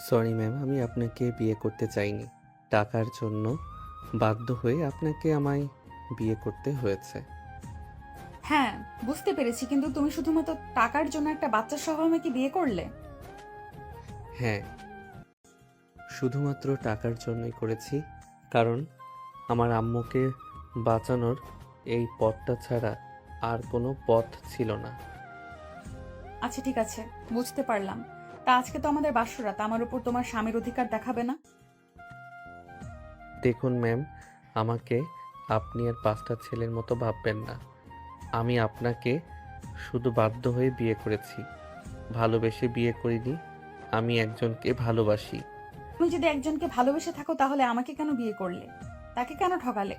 Sorry ma'am, আমি আপনাকে বিয়ে করতে চাইনি। টাকার জন্য বাধ্য হয়ে আপনাকে আমায় বিয়ে করতে হয়েছে। হ্যাঁ, বুঝতে পেরেছি, কিন্তু তুমি শুধুমাত্র টাকার জন্য একটা বাচ্চা সহ আমাকে বিয়ে করলে? হ্যাঁ, শুধুমাত্র টাকার জন্যই করেছি। কারণ আমার আম্মুকে বাঁচানোর এই পথটা ছাড়া আর কোনো পথ ছিল না। আচ্ছা ঠিক আছে, বুঝতে পারলাম। তা আজকে তো আমাদের বাসরাত, আমার উপর তোমার স্বামীর অধিকার দেখাবে না? দেখুন ম্যাম, আমাকে আপনি আর 5টা ছেলের মতো ভাববেন না। আমি আপনাকে শুধু বাধ্য হয়ে বিয়ে করেছি, ভালোবেসে বিয়ে করিনি। আমি একজনকে ভালোবাসি। তুমি যদি একজনকে ভালোবেসে থাকো তাহলে আমাকে কেন বিয়ে করলে? তাকে কেন ঠকালে?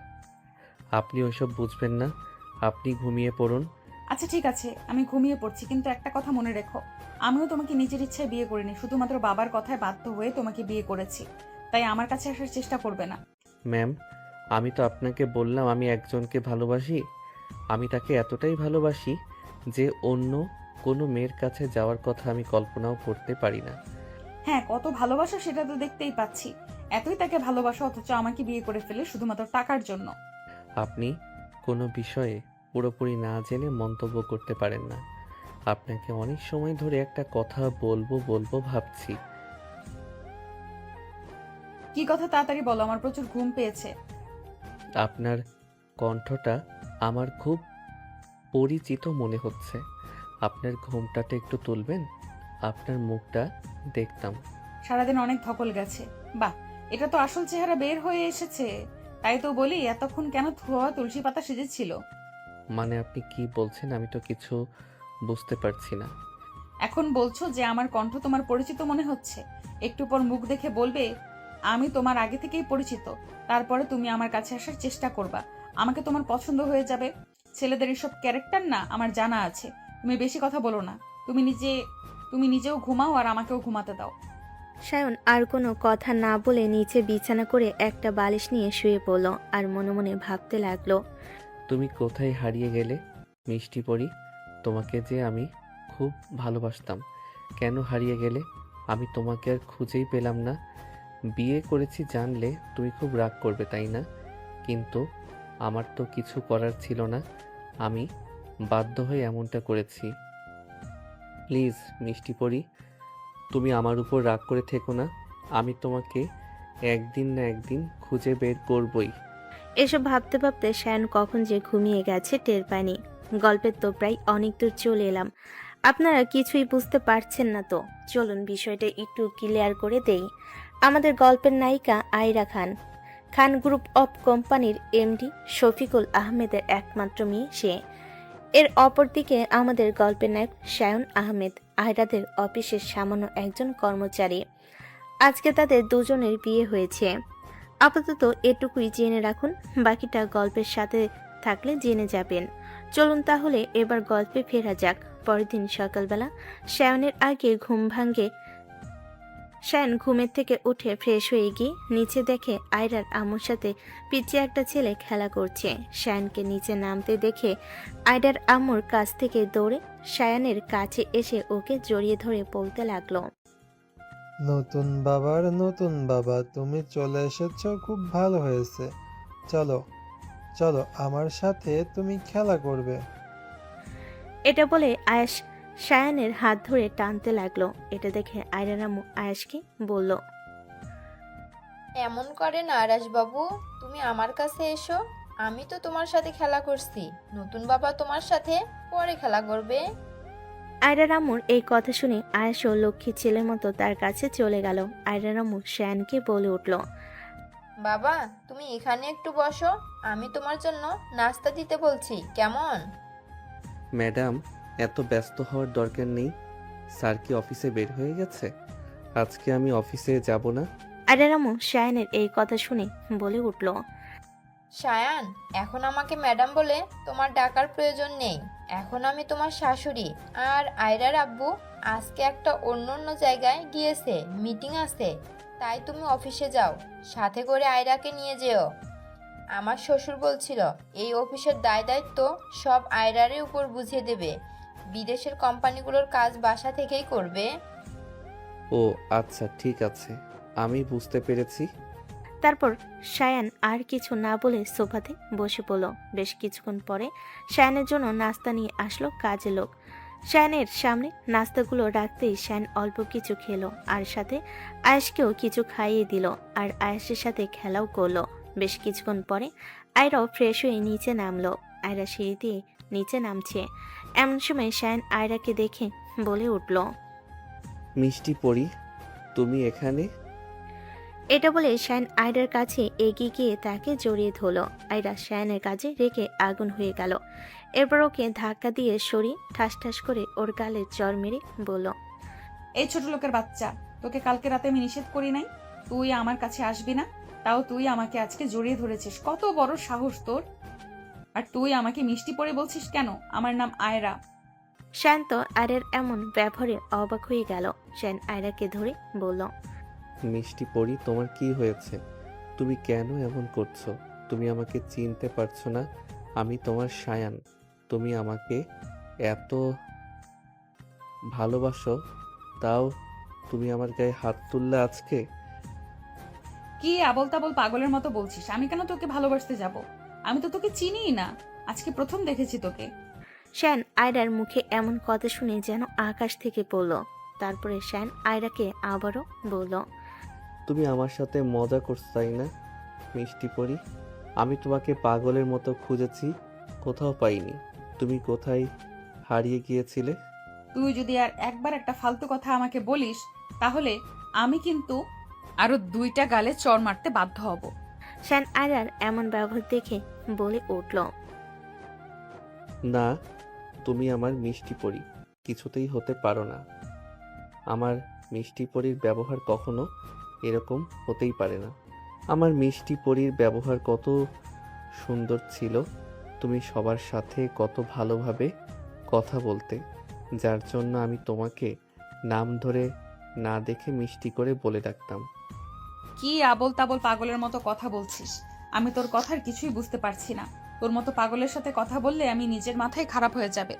আপনি ওইসব বুঝবেন না। আপনি ঘুমিয়ে পড়ুন। আচ্ছা ঠিক আছে, আমি ঘুমিয়ে পড়ছি, কিন্তু একটা কথা মনে রেখো, আমিও তোমাকে নিজের ইচ্ছায় বিয়ে করিনি, শুধুমাত্র বাবার কথায় বাধ্য হয়ে তোমাকে বিয়ে করেছি। তাই আমার কাছে আসার চেষ্টা করবে না। ম্যাম, আমি তো আপনাকে বললাম আমি একজনকে ভালোবাসি। আমি তাকে এতটাই ভালোবাসি যে অন্য কোনো মেয়ের কাছে যাওয়ার কথা আমি কল্পনাও করতে পারি না। হ্যাঁ, কত ভালোবাসা সেটা তো দেখতেই পাচ্ছি। এতই তাকে ভালোবাসা, অথচ আমাকে বিয়ে করে ফেলে শুধুমাত্র টাকার জন্য। আপনি কোনো বিষয়ে পুরোপুরি না জেনে মন্তব্য করতে পারেন না। আপনাকে অনেক সময় ধরে একটা কথা বলবো বলবো ভাবছি। কি কথা তাড়াতাড়ি বলো, আমার প্রচুর ঘুম পেয়েছে। আপনার কণ্ঠটা আমার খুব পরিচিত মনে হচ্ছে। আপনার ঘোমটাটা একটু তুলবেন? আপনার মুখটা দেখতাম। সারাদিন অনেক ধকল গেছে। বাহ, এটা তো আসল চেহারা বের হয়ে এসেছে। তাই তো বলি, এতক্ষণ কেন ধোয়া তুলসী পাতা সেজেছিল? মানে আপনি কি বলছেন আমি তো কিছু বুঝতে পারছি না। এখন বলছো যে আমার কণ্ঠ তোমার পরিচিত মনে হচ্ছে। একটু পর মুখ দেখে বলবে আমি তোমার আগে থেকেই পরিচিত। তারপরে তুমি আমার কাছে আসার চেষ্টা করবা, আমাকে তোমার পছন্দ হয়ে যাবে। ছেলেদের এসব ক্যারেক্টার না আমার জানা আছে। তুমি বেশি কথা বলো না। তুমি নিজে তুমি নিজেও ঘুমাও আর আমাকেও ঘুমাতে দাও। সায়ন আর কোনো কথা না বলে নিচে বিছানা করে একটা বালিশ নিয়ে শুয়ে পড়ল আর মনে মনে ভাবতে লাগলো। তুমি কোথায় হারিয়ে গেলে মিষ্টি পরি? তোমাকে যে আমি খুব ভালোবাসতাম, কেন হারিয়ে গেলে? আমি তোমাকে আর খুঁজেই পেলাম না। বিয়ে করেছি জানলে তুমি খুব রাগ করবে, তাই না? কিন্তু আমার তো কিছু করার ছিল না। আমি বাধ্য হয়ে এমনটা করেছি। প্লিজ মিষ্টি পরি, তুমি আমার উপর রাগ করে থেকো না। আমি তোমাকে একদিন না একদিন খুঁজে বের করবই। এসব ভাবতে ভাবতে সায়ন কখন যে ঘুমিয়ে গেছে টের পায়নি। গল্পের তো প্রায় অনেক দূর চলে এলাম। আপনারা কিছুই বুঝতে পারছেন না তো চলুন বিষয়টা একটু ক্লিয়ার করে দেই। আমাদের গল্পের নায়িকা আয়রা খান, খান গ্রুপ অফ কোম্পানির এমডি শফিকুল আহমেদের একমাত্র মেয়ে সে। এর অপরদিকে আমাদের গল্পের নায়ক সায়ন আহমেদ, আয়রাদের অফিসের সামান্য একজন কর্মচারী। আজকে তাদের দুজনের বিয়ে হয়েছে। আপাতত এটুকুই জেনে রাখুন, বাকিটা গল্পের সাথে থাকলে জেনে যাবেন। চলুন তাহলে এবার গল্পে ফেরা যাক। পরের দিন সকালবেলা সায়নের আগে ঘুম ভাঙে। শায়ন ঘুমের থেকে উঠে ফ্রেশ হয়ে গিয়ে নিচে দেখে আয়রার আম্মুর সাথে পিছিয়ে একটা ছেলে খেলা করছে। শায়নকে নিচে নামতে দেখে আয়রার আম্মুর কাছ থেকে দৌড়ে শায়ানের কাছে এসে ওকে জড়িয়ে ধরে বলতে লাগলো। নতুন বাবার নতুন বাবা, তুমি চলে এসেছো, খুব ভালো হয়েছে। চলো চলো, আমার সাথে তুমি খেলা করবে। এটা বলে আয়াস শায়ানের হাত ধরে টানতে লাগলো। এটা দেখে আয়রার আম্মু আয়াসকে বলল, এমন করে না বাবু, তুমি আমার কাছে এসো। আমি তো তোমার সাথে খেলা করছি, নতুন বাবা তোমার সাথে পরে খেলা করবে। আয়রার আম্মুর এই কথা শুনে আয়াসও লক্ষ্মী ছেলের মতো তার কাছে চলে গেল। আয়রার আম্মু শায়ানকে বলে উঠল, বাবা তুমি এখানে একটু বসো, আমি তোমার জন্য নাস্তা দিতে বলছি, কেমন? ম্যাডাম, এত ব্যস্ত হওয়ার দরকার নেই। স্যার কি অফিসে বের হয়ে গেছে? আজকে আমি অফিসে যাব না। আয়রার আম্মু শায়ানের এই কথা শুনে বলে উঠল, সায়ান, এখন আমাকে ম্যাডাম বলে তোমার ডাকার প্রয়োজন নেই। এখন আমি তোমার শাশুড়ি। আর আয়রার আব্বু আজকে একটা অন্য জায়গায় গিয়েছে, মিটিং আছে, তাই তুমি অফিসে যাও, সাথে করে আয়রাকে নিয়ে যেও। আমার শ্বশুর বলছিল এই অফিসের দায় দায়িত্ব সব আয়রারের উপর বুঝিয়ে দেবে, বিদেশের কোম্পানিগুলোর কাজ বাসা থেকেই করবে। ও আচ্ছা ঠিক আছে, আমি বুঝতে পেরেছি। তারপর সায়ান আর কিছু না বলে সোফাতে বসে পড়ল। বেশ কিছুক্ষণ পরে সায়ানের জন্য নাস্তা নিয়ে আসলো কাজের লোক। সায়ানের সামনে নাস্তাগুলো রাখতেই সায়ান অল্প কিছু খেলো আর সাথে আয়েশকেও কিছু খাইয়ে দিল আর আয়েশের সাথে খেলাও করলো। বেশ কিছুক্ষণ পরে আয়রাও ফ্রেশ হয়ে নিচে নামলো। আয়রা সিঁড়ি দিয়ে নিচে নামছে, এমন সময় সায়ান আয়রাকে দেখে বলে উঠল, মিষ্টি পড়ি, তুমি এখানে? এটা বলে শায়ন আয়রার কাছে এগিয়ে গিয়ে তাকে জড়িয়ে ধরল। আয়রা শায়নের কাছে রেগে আগুন হয়ে গেল। এরপর ওকে ধাক্কা দিয়ে সরিয়ে ঠাস ঠাস করে ওর গালে জ্বর মেরে বলল, এই ছোট লোকের বাচ্চা, তোকে কালকে রাতে আমি নিষেধ করি নাই তুই আমার কাছে আসবি না? তাও তুই আমাকে আজকে জড়িয়ে ধরেছিস, কত বড় সাহস তোর! আর তুই আমাকে মিষ্টি পড়ে বলছিস কেন? আমার নাম আয়রা। শায়ন তো আয়রার এমন ব্যবহারে অবাক হয়ে গেল। শায়ন আয়রাকে ধরে বলল, মিষ্টি পড়ি, তোমার কি হয়েছে? তুমি কেন এমন করছো? তুমি আমাকে চিনতে পারছো না? আমি তোমার সায়ান। তুমি আমাকে এত ভালোবাসো, তাও তুমি আমার গায়ে হাত তুললে আজকে? কি আবল তাবল পাগলের মতো বলছিস? আমি কেন তোকে ভালোবাসতে যাব? আমি তো তোকে চিনিই না, আজকে প্রথম দেখেছি তোকে। শায়ন আয়রার মুখে এমন কথা শুনে যেন আকাশ থেকে পড়ল। তারপরে শায়ন আয়রাকে আবারও বলল, তুমি আমার সাথে মজা করছো তাই না মিষ্টি পড়ি? আমি তোমাকে পাগলের মতো খুঁজেছি, কোথাও পাইনি। তুমি কোথায় হারিয়ে গিয়েছিলে? তুই যদি আর একবার একটা ফালতু কথা আমাকে বলিস, তাহলে আমি কিন্তু আরো 2টা গালে চড় মারতে বাধ্য হব। শায়ন আয়রার এমন ব্যবহার দেখে বলে উঠল, না, তুমি আমার মিষ্টি পড়ি কিছুতেই হতে পারো না। আমার মিষ্টি পরীর ব্যবহার কখনো এরকম হতেই পারে না। আমার মিষ্টি পরীর ব্যবহার কত সুন্দর ছিল, তুমি সবার সাথে কত ভালোভাবে কথা বলতে, যার জন্য আমি তোমাকে নাম ধরে না দেখে মিষ্টি করে বলে ডাকতাম। কি আবল তাবল পাগলের মতো কথা বলছিস? আমি তোর কথার কিছুই বুঝতে পারছি না। তোর মতো পাগলের সাথে কথা বললে আমি নিজের মাথায় খারাপ হয়ে যাবে।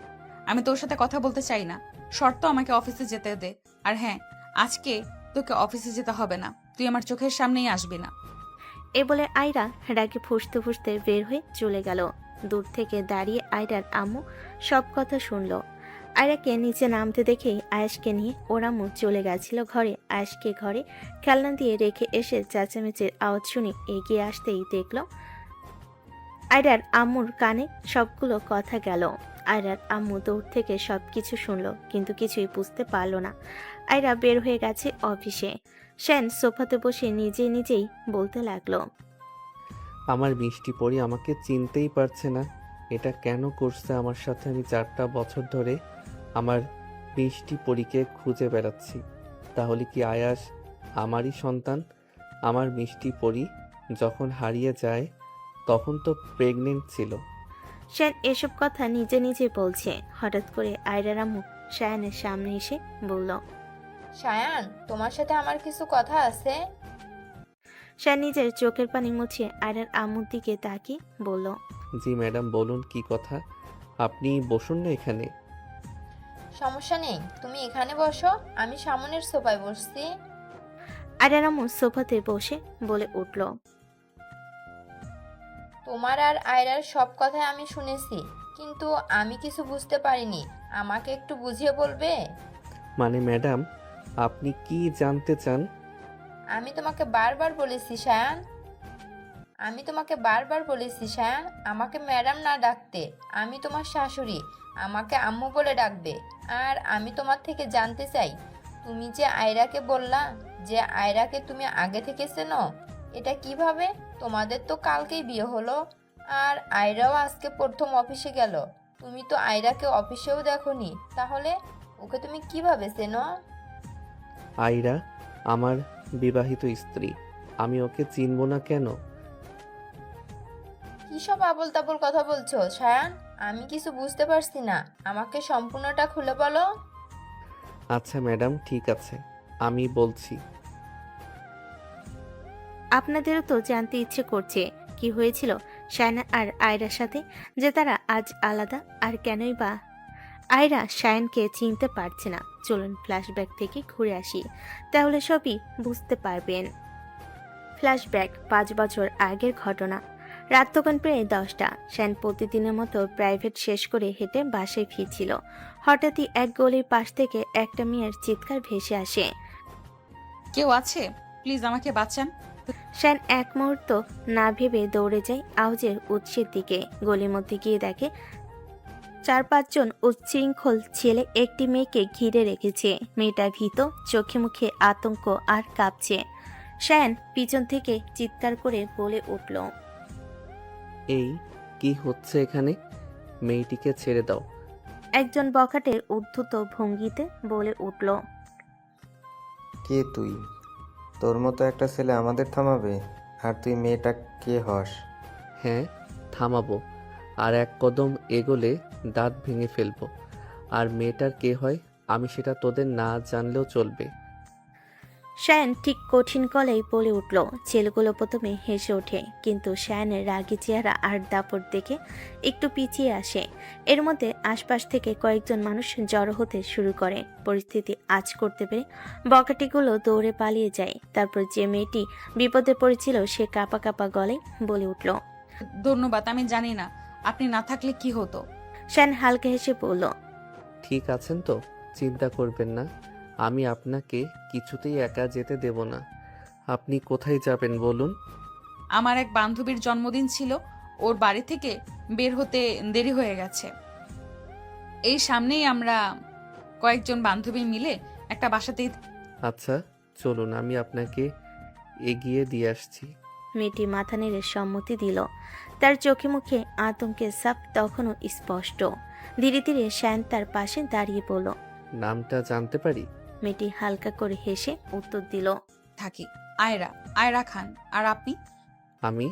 আমি তোর সাথে কথা বলতে চাই না, শর্ত আমাকে অফিসে যেতে দে। আর হ্যাঁ, আজকে তোকে অফিসে যেতে হবে না, তুই আমার চোখের সামনেই আসবি না। এ বলে আয়রা রাগে ফুঁসতে ফুঁসতে বের হয়ে চলে গেল। দূর থেকে দাঁড়িয়ে আয়রার আম্মু সব কথা শুনল। আয়রাকে নিচে নামতে দেখেই আয়েশকে নিয়ে ওর আম্মু চলে গেছিল ঘরে। আয়েশকে ঘরে খেলনা দিয়ে রেখে এসে চেঁচামেচির আওয়াজ শুনে এগিয়ে আসতেই দেখল আয়রার আম্মুর কানে সবগুলো কথা গেল। আয়রার আম্মু দূর থেকে সবকিছু শুনলো কিন্তু কিছুই বুঝতে পারল না। আয়রা বের হয়ে গেছে অফিসে। শায়ন সোফাতে বসে নিজে নিজেই বলতে লাগলো, আমার মিষ্টি পরী আমাকে চিনতেই পারছে না, এটা কেন করছে আমার সাথে? আমি 4টা বছর ধরে আমার মিষ্টি পরীকে খুঁজে বেড়াচ্ছি। তাহলে কি আয়াস আমারই সন্তান? আমার মিষ্টি পরী যখন হারিয়ে যায় তখন তো প্রেগনেন্ট ছিল। শায়ন এসব কথা নিজে নিজে বলছে। হঠাৎ করে আয়রার আম্মু শায়নের সামনে এসে বলল, সায়ান, তোমার সাথে আমার কিছু কথা আছে। শায়ন নিজের চোখের পানি মুছিয়ে আয়রার আম্মুর দিকে তাকিয়ে বলল, জি ম্যাডাম, বলুন কি কথা। আপনি বসুন না এখানে। সমস্যা নেই, তুমি এখানে বসো, আমি সামনের সোফায় বসছি। আয়রার আম্মু সোফাতে বসে বলে উঠল, তোমার আর আয়রার সব কথাই আমি শুনেছি, কিন্তু আমি কিছু বুঝতে পারিনি। আমাকে একটু বুঝিয়ে বলবে? মানে ম্যাডাম, আপনি কি জানতে চান? আমি তোমাকে বারবার বলেছি সায়ান, আমাকে ম্যাডাম না ডাকতে। আমি তোমার শাশুড়ি, আমাকে আম্মু বলে ডাকবে। আর আমি তোমার থেকে জানতে চাই, তুমি যে আয়রাকে বললা যে আয়রাকে তুমি আগে থেকে চেনো, এটা কিভাবে? তোমাদের তো কালকেই বিয়ে হলো, আর আয়রাও আজকে প্রথম অফিসে গেল। তুমি তো আয়রাকে অফিসেও দেখোনি, তাহলে ওকে তুমি কিভাবে চেনো? আয়রা আমার বিবাহিত স্ত্রী, আমি ওকে চিনব না কেন? কি সব আবোল তাবোল কথা বলছো সায়ান? আমি কিছু বুঝতে পারছি না, আমাকে সম্পূর্ণটা খুলে বলো। আচ্ছা ম্যাডাম, ঠিক আছে, আমি বলছি। আপনাদেরও তো জানতে ইচ্ছে করছে কি হয়েছিল শায়না আর আয়রার সাথে, যে তারা আজ আলাদা, আর কেনই বা আয়রা সায়নকে চিনতে পারছে না। চলুন ফ্ল্যাশব্যাক থেকে ঘুরে আসি, তাহলে সবই বুঝতে পারবেন। ফ্ল্যাশব্যাক 5 বছর আগের ঘটনা। রাত তখন প্রায় 10টা। শায়ন প্রতিদিনের মতো প্রাইভেট শেষ করে হেঁটে বাসায় ফিরছিল। হঠাৎই এক গলির পাশ থেকে একটা মেয়ের চিৎকার ভেসে আসে। কেউ আছে? প্লিজ আমাকে বাঁচান। শায়ন এক মুহূর্ত না ভেবে দৌড়ে যায় আওয়াজের উৎসের দিকে। গলির মধ্যে গিয়ে দেখে 4-5 জন উচ্ছৃঙ্খল ছেলে একটি মেয়েকে ঘিরে রেখেছে। মেয়েটা ভীত, চোখে মুখে আতঙ্ক আর কাঁপছে। শায়ন পিছন থেকে চিৎকার করে বলে উঠল, এই কি হচ্ছে এখানে? মেয়েটিকে ছেড়ে দাও। একজন বখাটের উদ্ধত ভঙ্গিতে বলে উঠল, কে তুই? তোর মতো একটা ছেলে আমাদের থামাবে? আর তুই মেয়েটা কে হস? হ্যাঁ, থামাবো। আর এক কদম এগোলে দাঁত ভেঙে ফেলবো। আর মেয়েটার কে হয় আমি সেটা তোদের না জানলেও চলবে। শায়ন ঠিক কঠিন গলায় বলে উঠল। ছেলেগুলো প্রথমে হেসে ওঠে, কিন্তু শায়নের রাগী চেহারা আর দাপট দেখে একটু পিছিয়ে আসে। এর মধ্যে আশপাশ থেকে কয়েকজন মানুষ জড়ো হতে শুরু করে। পরিস্থিতি আঁচ করতে পেরে বকাটিগুলো দৌড়ে পালিয়ে যায়। তারপর যে মেয়েটি বিপদে পড়েছিল সে কাঁপা কাঁপা গলায় বলে উঠল, ধন্যবাদ, আমি জানি না আপনি না থাকলে কি হতো। শায়ন হালকা হেসে বলল, ঠিক আছেন তো? চিন্তা করবেন না, আমি আপনাকে কিছুতেই একা যেতে দেব না। আপনি কোথায় যাবেন বলুন? আমার এক বান্ধবীর জন্মদিন ছিল, ওর বাড়ি থেকে বের হতে দেরি হয়ে গেছে। এই সামনেই আমরা কয়েকজন বান্ধবী মিলে একটা বাসাতেই। আচ্ছা চলুন, আমি আপনাকে এগিয়ে দিয়ে আসছি। মেয়েটি মাথা নেড়ে সম্মতি দিল। তার চোখে মুখে আতঙ্কের ছাপ তখনও স্পষ্ট। ধীরে ধীরে শায়ন তার পাশে দাঁড়িয়ে পড়ল। নামটা জানতে পারি? মেয়েটি হালকা করে হেসে উত্তর দিল, থাকি। আয়রা, আয়রা খান। আর আপনি? আমি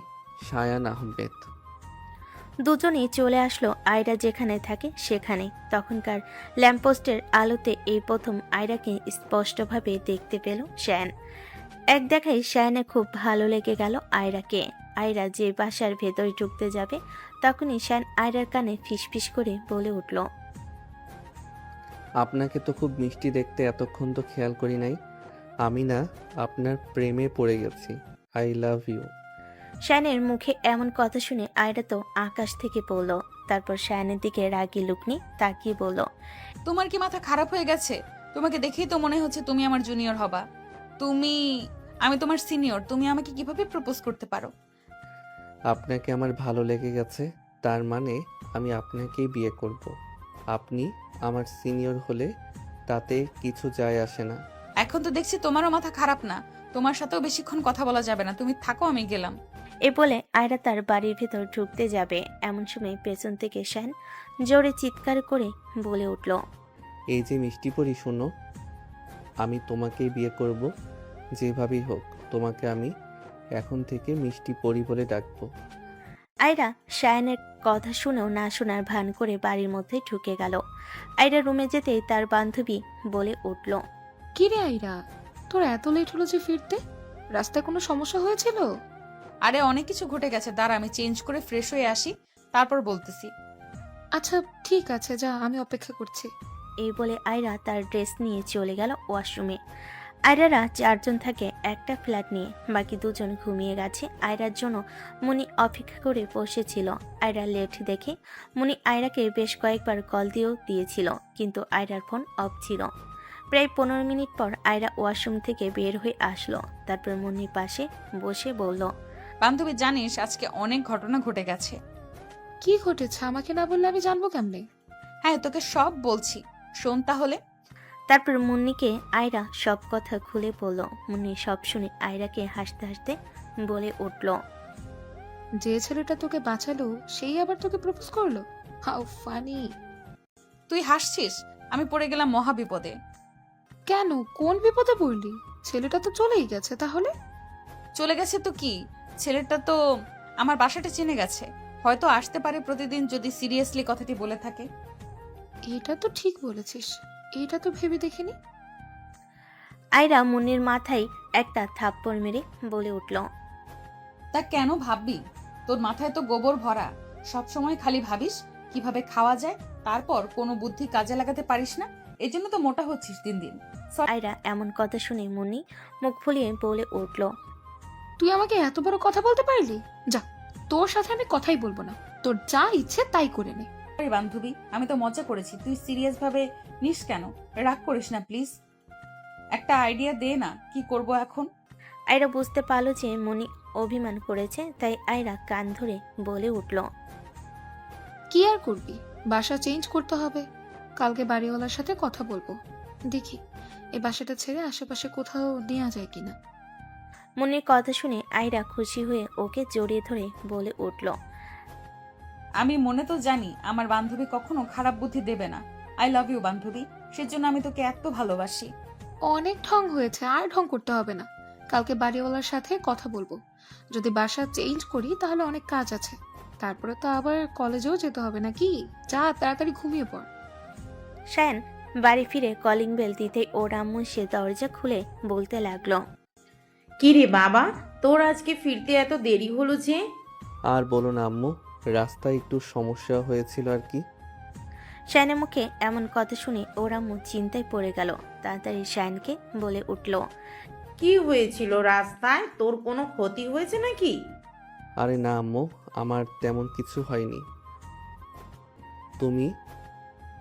শায়ান আহমেদ। দুজনেই চলে আসলো আয়রা যেখানে থাকে সেখানে। তখনকার ল্যাম্পপোস্টের আলোতে এই প্রথম আয়রাকে স্পষ্টভাবে দেখতে পেল শায়ন। এক দেখায় শায়নে খুব ভালো লেগে গেল আয়রাকে। আয়রা যে বাসার ভেতরে ঢুকতে যাবে তখনই শায়ন আয়রার কানে ফিসফিস করে বলে উঠল, আপনাকে তো খুব মিষ্টি দেখতে, এতক্ষণ তো খেয়াল করি নাই। আমি না আপনার প্রেমে পড়ে গেছি। I love you. শায়নের মুখে এমন কথা শুনে আয়রা তো আকাশ থেকে পড়ল। তারপর শায়নের দিকে রাগী লুক নিয়ে তাকিয়ে বলল, তোমার কি মাথা খারাপ হয়ে গেছে? তোমাকে দেখেই তো মনে হচ্ছে তুমি আমার জুনিয়র হবা। আমি তোমার সিনিয়র, তুমি আমাকে কিভাবে প্রপোজ করতে পারো? আপনাকে আমার ভালো লেগে গেছে, তার মানে আমি আপনাকেই বিয়ে করব। আপনি আমার সিনিয়র হলে তাতে কিছু যায় আসে না। এখন তো দেখছি তোমারও মাথা খারাপ না। তোমার সাথেও বেশিক্ষণ কথা বলা যাবে না, তুমি থাকো, আমি গেলাম। এ বলে আয়রা তার বাড়ির ভেতর ঢুকতে যাবে এমন সময় পেছন থেকে শায়ন জোরে চিৎকার করে বলে উঠল, এই যে মিষ্টি পরি, শোনো, আমি তোমাকেই বিয়ে করব। যেভাবেই হোক তোমাকে আমি এখন থেকে মিষ্টি পরি বলে ডাকবো। আয়রা শায়নের কথা শুনেও না শোনার ভান করে বাড়ির মধ্যে ঢুকে গেল। আয়রা রুমে যেতেই তার বান্ধবী বলে উঠল, কি রে আইরা, তোর এত লেট হলো যে ফিরতে? রাস্তায় কোনো সমস্যা হয়েছিল? আরে অনেক কিছু ঘটে গেছে, দাঁড়া আমি চেঞ্জ করে ফ্রেশ হয়ে আসি, তারপর বলতেছি। আচ্ছা ঠিক আছে, যা, আমি অপেক্ষা করছি। এই বলে আয়রা তার ড্রেস নিয়ে চলে গেল ওয়াশরুমে। আয়রারা 4 জন থাকে একটা ফ্ল্যাট নিয়ে, বাকি 2 জন ঘুমিয়ে গেছে। আয়রার জন্য মুনি অপেক্ষা করে বসেছিল। আয়রা লেট দেখে মুনি আয়রাকে বেশ কয়েকবার কল দিয়েছিল, কিন্তু আয়রার ফোন অফ ছিল। প্রায় 15 মিনিট পর আয়রা ওয়াশরুম থেকে বের হয়ে আসলো। তারপর মুনির পাশে বসে বলল, বান্ধবী জানিস আজকে অনেক ঘটনা ঘটে গেছে। কি ঘটেছে আমাকে না বললে আমি জানবো কেমনে? হ্যাঁ তোকে সব বলছি, শোন তাহলে। তারপর মুন্নিকে আয়রা সব কথা খুলে বলল। মুন্নি সব শুনে আয়রাকে হাসতে হাসতে বলে উঠল, যে ছেলেটা তোকে বাঁচালো সেই আবার তোকে প্রপোজ করলো? How funny! তুই হাসছিস? আমি পড়ে গেলাম মহা বিপদে। কেন, কোন বিপদে পড়লি? ছেলেটা তো চলেই গেছে। তাহলে চলে গেছে তো কি, ছেলেটা তো আমার বাসাটা চিনে গেছে, হয়তো আসতে পারে প্রতিদিন যদি সিরিয়াসলি কথাটি বলে থাকে। এটা তো ঠিক বলেছিস, এটা তো ভেবে দেখিনি। আয়রা মুন্নির মাথায় একটা থাপ্পড় মেরে বলে উঠল, তা কেন ভাববি? তোর মাথায় তো গোবর ভরা, সব সময় খালি ভাবিস কিভাবে খাওয়া যায়, তারপর কোনো বুদ্ধি কাজে লাগাতে পারিস না। এজন্য তো মোটা হচ্ছিস দিন দিন। আয়রা এমন কথা শুনে মুন্নি মুখ ফুলিয়ে বলে উঠল। তুই আমাকে এত বড় কথা বলতে পারলি? যা, তোর সাথে আমি কথাই বলবো না। তোর যা ইচ্ছে তাই করে নে। আরে বান্ধবী, আমি তো মজা করেছি, তুই সিরিয়াস ভাবে নিস কেন? রাগ করিস না প্লিজ, একটা আইডিয়া দে না, কি করব এখন? আয়রা বুঝতে পারল যে মুন্নি অভিমান করেছে, তাই আয়রা কান ধরে বলে উঠল। কি আর করবি, বাসা চেঞ্জ করতে হবে। কালকে বাড়িওয়ালার সাথে কথা বলবো, দেখি এই বাসাটা ছেড়ে আশেপাশে কোথাও নেওয়া যায় কিনা। মুন্নির কথা শুনে আয়রা খুশি হয়ে ওকে জড়িয়ে ধরে বলে উঠল। আমি মনে তো জানি আমার বান্ধবী কখনো খারাপ বুদ্ধি দেবে না। আই লাভ ইউ বান্ধবী, সেজন্য আমি তোকে এত ভালোবাসি। অনেক ঢং হয়েছে, আর ঢং করতে হবে না। কালকে বাড়িওয়ালার সাথে কথা বলবো। যদি বাসা চেঞ্জ করি তাহলে অনেক কাজ আছে, তারপরে তো আবার কলেজেও যেতে হবে নাকি। যা, তাড়াতাড়ি ঘুমিয়ে পড়। শায়ন বাড়ি ফিরে কলিং বেল দিতেই ওর আম্মু সে দরজা খুলে বলতে লাগলো। কি রে বাবা, তোর আজকে ফিরতে এত দেরি হলো যে? আর বলো না আম্মু, রাস্তায় একটু সমস্যা হয়েছিল আর কি। শায়নের মুখে এমন কথা শুনে ওর আম্মু চিন্তায় পড়ে গেল। তাড়াতাড়ি শায়নকে বলে উঠল। কি হয়েছিল রাস্তায়? তোর কোনো ক্ষতি হয়েছে নাকি? আরে না আম্মু, আমার তেমন কিছু হয়নি। তুমি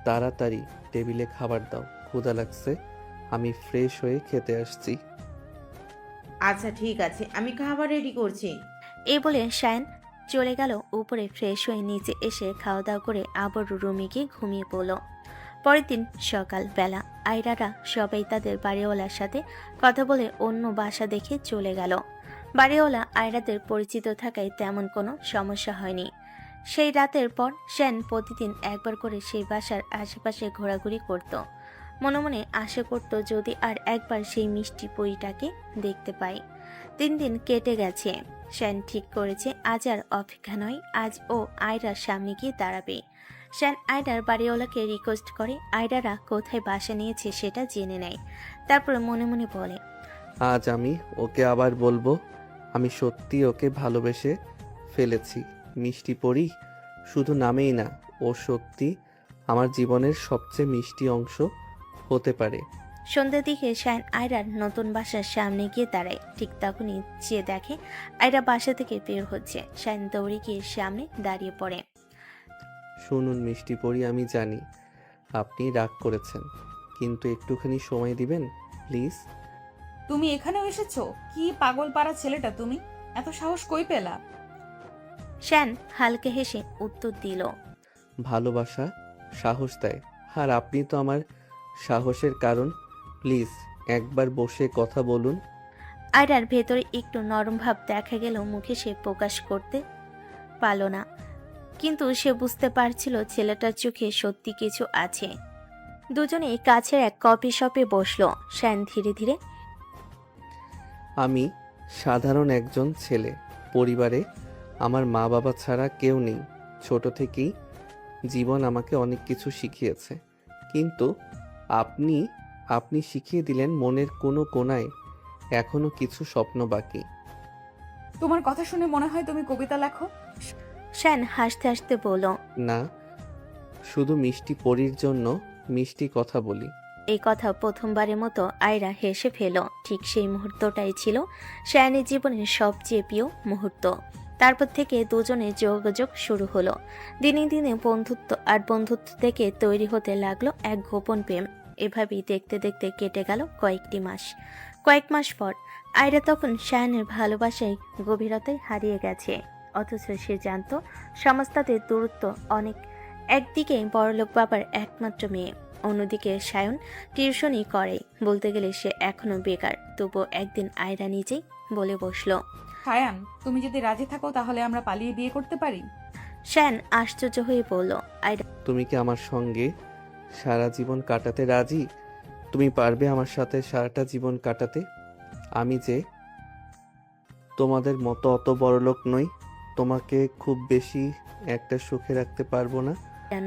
তাড়াতাড়ি টেবিলে খাবার দাও, ক্ষুধা লাগছে। আমি ফ্রেশ হয়ে খেতে আসছি। আচ্ছা ঠিক আছে, আমি খাবার রেডি করছি। এই বলে শায়ন চলে গেল উপরে। ফ্রেশ হয়ে নিচে এসে খাওয়া দাওয়া করে আবার রুমে গিয়ে ঘুমিয়ে পড়ল। পরের দিন সকালবেলা আয়রারা সবাই তাদের বাড়িওয়ালার সাথে কথা বলে অন্য বাসা দেখে চলে গেল। বাড়িওয়ালা আয়রাদের পরিচিত থাকায় তেমন কোনো সমস্যা হয়নি। সেই রাতের পর শায়ন প্রতিদিন একবার করে সেই বাসার আশেপাশে ঘোরাঘুরি করত। মনে মনে আশা করত যদি আর একবার সেই মিষ্টি পরীটাকে দেখতে পায়। দিন দিন কেটে গেছে। শায়ন ঠিক করেছে আজ আর অপেক্ষা নয়, আজ ও আয়রার সামনে গিয়ে দাঁড়াবে। শায়ন আয়রার বাড়িওয়ালাকে রিকোয়েস্ট করে আয়রারা কোথায় বাসা নিয়েছে সেটা জেনে নেয়। তারপর মনে মনে বলে, আজ আমি ওকে আবার বলবো আমি সত্যি ওকে ভালোবেসে ফেলেছি। মিষ্টি পরি শুধু নামেই না, ও সত্যি আমার জীবনের সবচেয়ে মিষ্টি অংশ হতে পারে। সন্ধ্যার দিকে শায়ন আয়রার নতুন বাসার সামনে গিয়ে দাঁড়ায়। ঠিক তখনই যে দেখে আয়রা বাসা থেকে বের হচ্ছে। শায়ন দৌড়ে গিয়ে সামনে দাঁড়িয়ে পড়ে। শুনুন মিষ্টি পরি, আমি জানি আপনি রাগ করেছেন, কিন্তু একটুখানি সময় দিবেন প্লিজ। তুমি এখানেও এসেছো? কি পাগল পাড়া ছেলেটা তুমি, এত সাহস কই পেলা? শায়ন হালকা হেসে উত্তর দিল। ভালোবাসা সাহস দেয়, আর আপনি তো আমার সাহসের কারণ। প্লিজ একবার বসে কথা বলুন। আয়রার ভেতরে একটু নরম ভাব দেখা গেল, মুখে সে প্রকাশ করতে পারল না, কিন্তু সে বুঝতে পারছিল ছেলেটার চোখে সত্যি কিছু আছে। দুজনেই কাছের এক কফি শপে বসলো। শায়ন ধীরে ধীরে, আমি সাধারণ একজন ছেলে, পরিবারে আমার মা বাবা ছাড়া কেউ নেই। ছোট থেকেই জীবন আমাকে অনেক কিছু শিখিয়েছে, কিন্তু আপনি আপনি শিখিয়ে দিলেন মনের কোনো কোণায় এখনো কিছু স্বপ্ন বাকি। তোমার কথা শুনে মনে হয় তুমি কবিতা লেখো। শায়ন হাসতে হাসতে বলল। না, শুধু মিষ্টি পরির জন্য মিষ্টি কথা বলি। এই কথা প্রথমবারের মতো আয়রা হেসে ফেল। ঠিক সেই মুহূর্তটাই ছিল শায়নের জীবনের সবচেয়ে প্রিয় মুহূর্ত। তারপর থেকে দুজনের যোগাযোগ শুরু হলো। দিনে দিনে বন্ধুত্ব, আর বন্ধুত্ব থেকে তৈরি হতে লাগলো এক গোপন প্রেম। এভাবেই দেখতে দেখতে কেটে গেল কয়েকটি মাস। কয়েক মাস পর আয়রা তখন শায়নের ভালোবাসায় গভীরতায় হারিয়ে গেছে। অথচ সে জানত সমাজ তাদের দূরত্ব অনেক। একদিকে বড়লোক বাবার একমাত্র মেয়ে, অন্যদিকে শায়ন টিউশনই করে। বলতে গেলে সে এখনো বেকার। তবুও একদিন আয়রা নিজেই বলে বসলো। শায়ান, তুমি যদি রাজি থাকো তাহলে আমরা পালিয়ে বিয়ে করতে পারি। শায়ন আশ্চর্য হয়ে বলল। আয়রা, তুমি কি আমার সঙ্গে সারা জীবন কাটাতে রাজি? তুমি পারবে আমার সাথে সারাটা জীবন কাটাতে? আমি যে তোমাদের মতো অত বড়লোক নই, তোমাকে খুব বেশি একটা সুখে রাখতে পারবো না।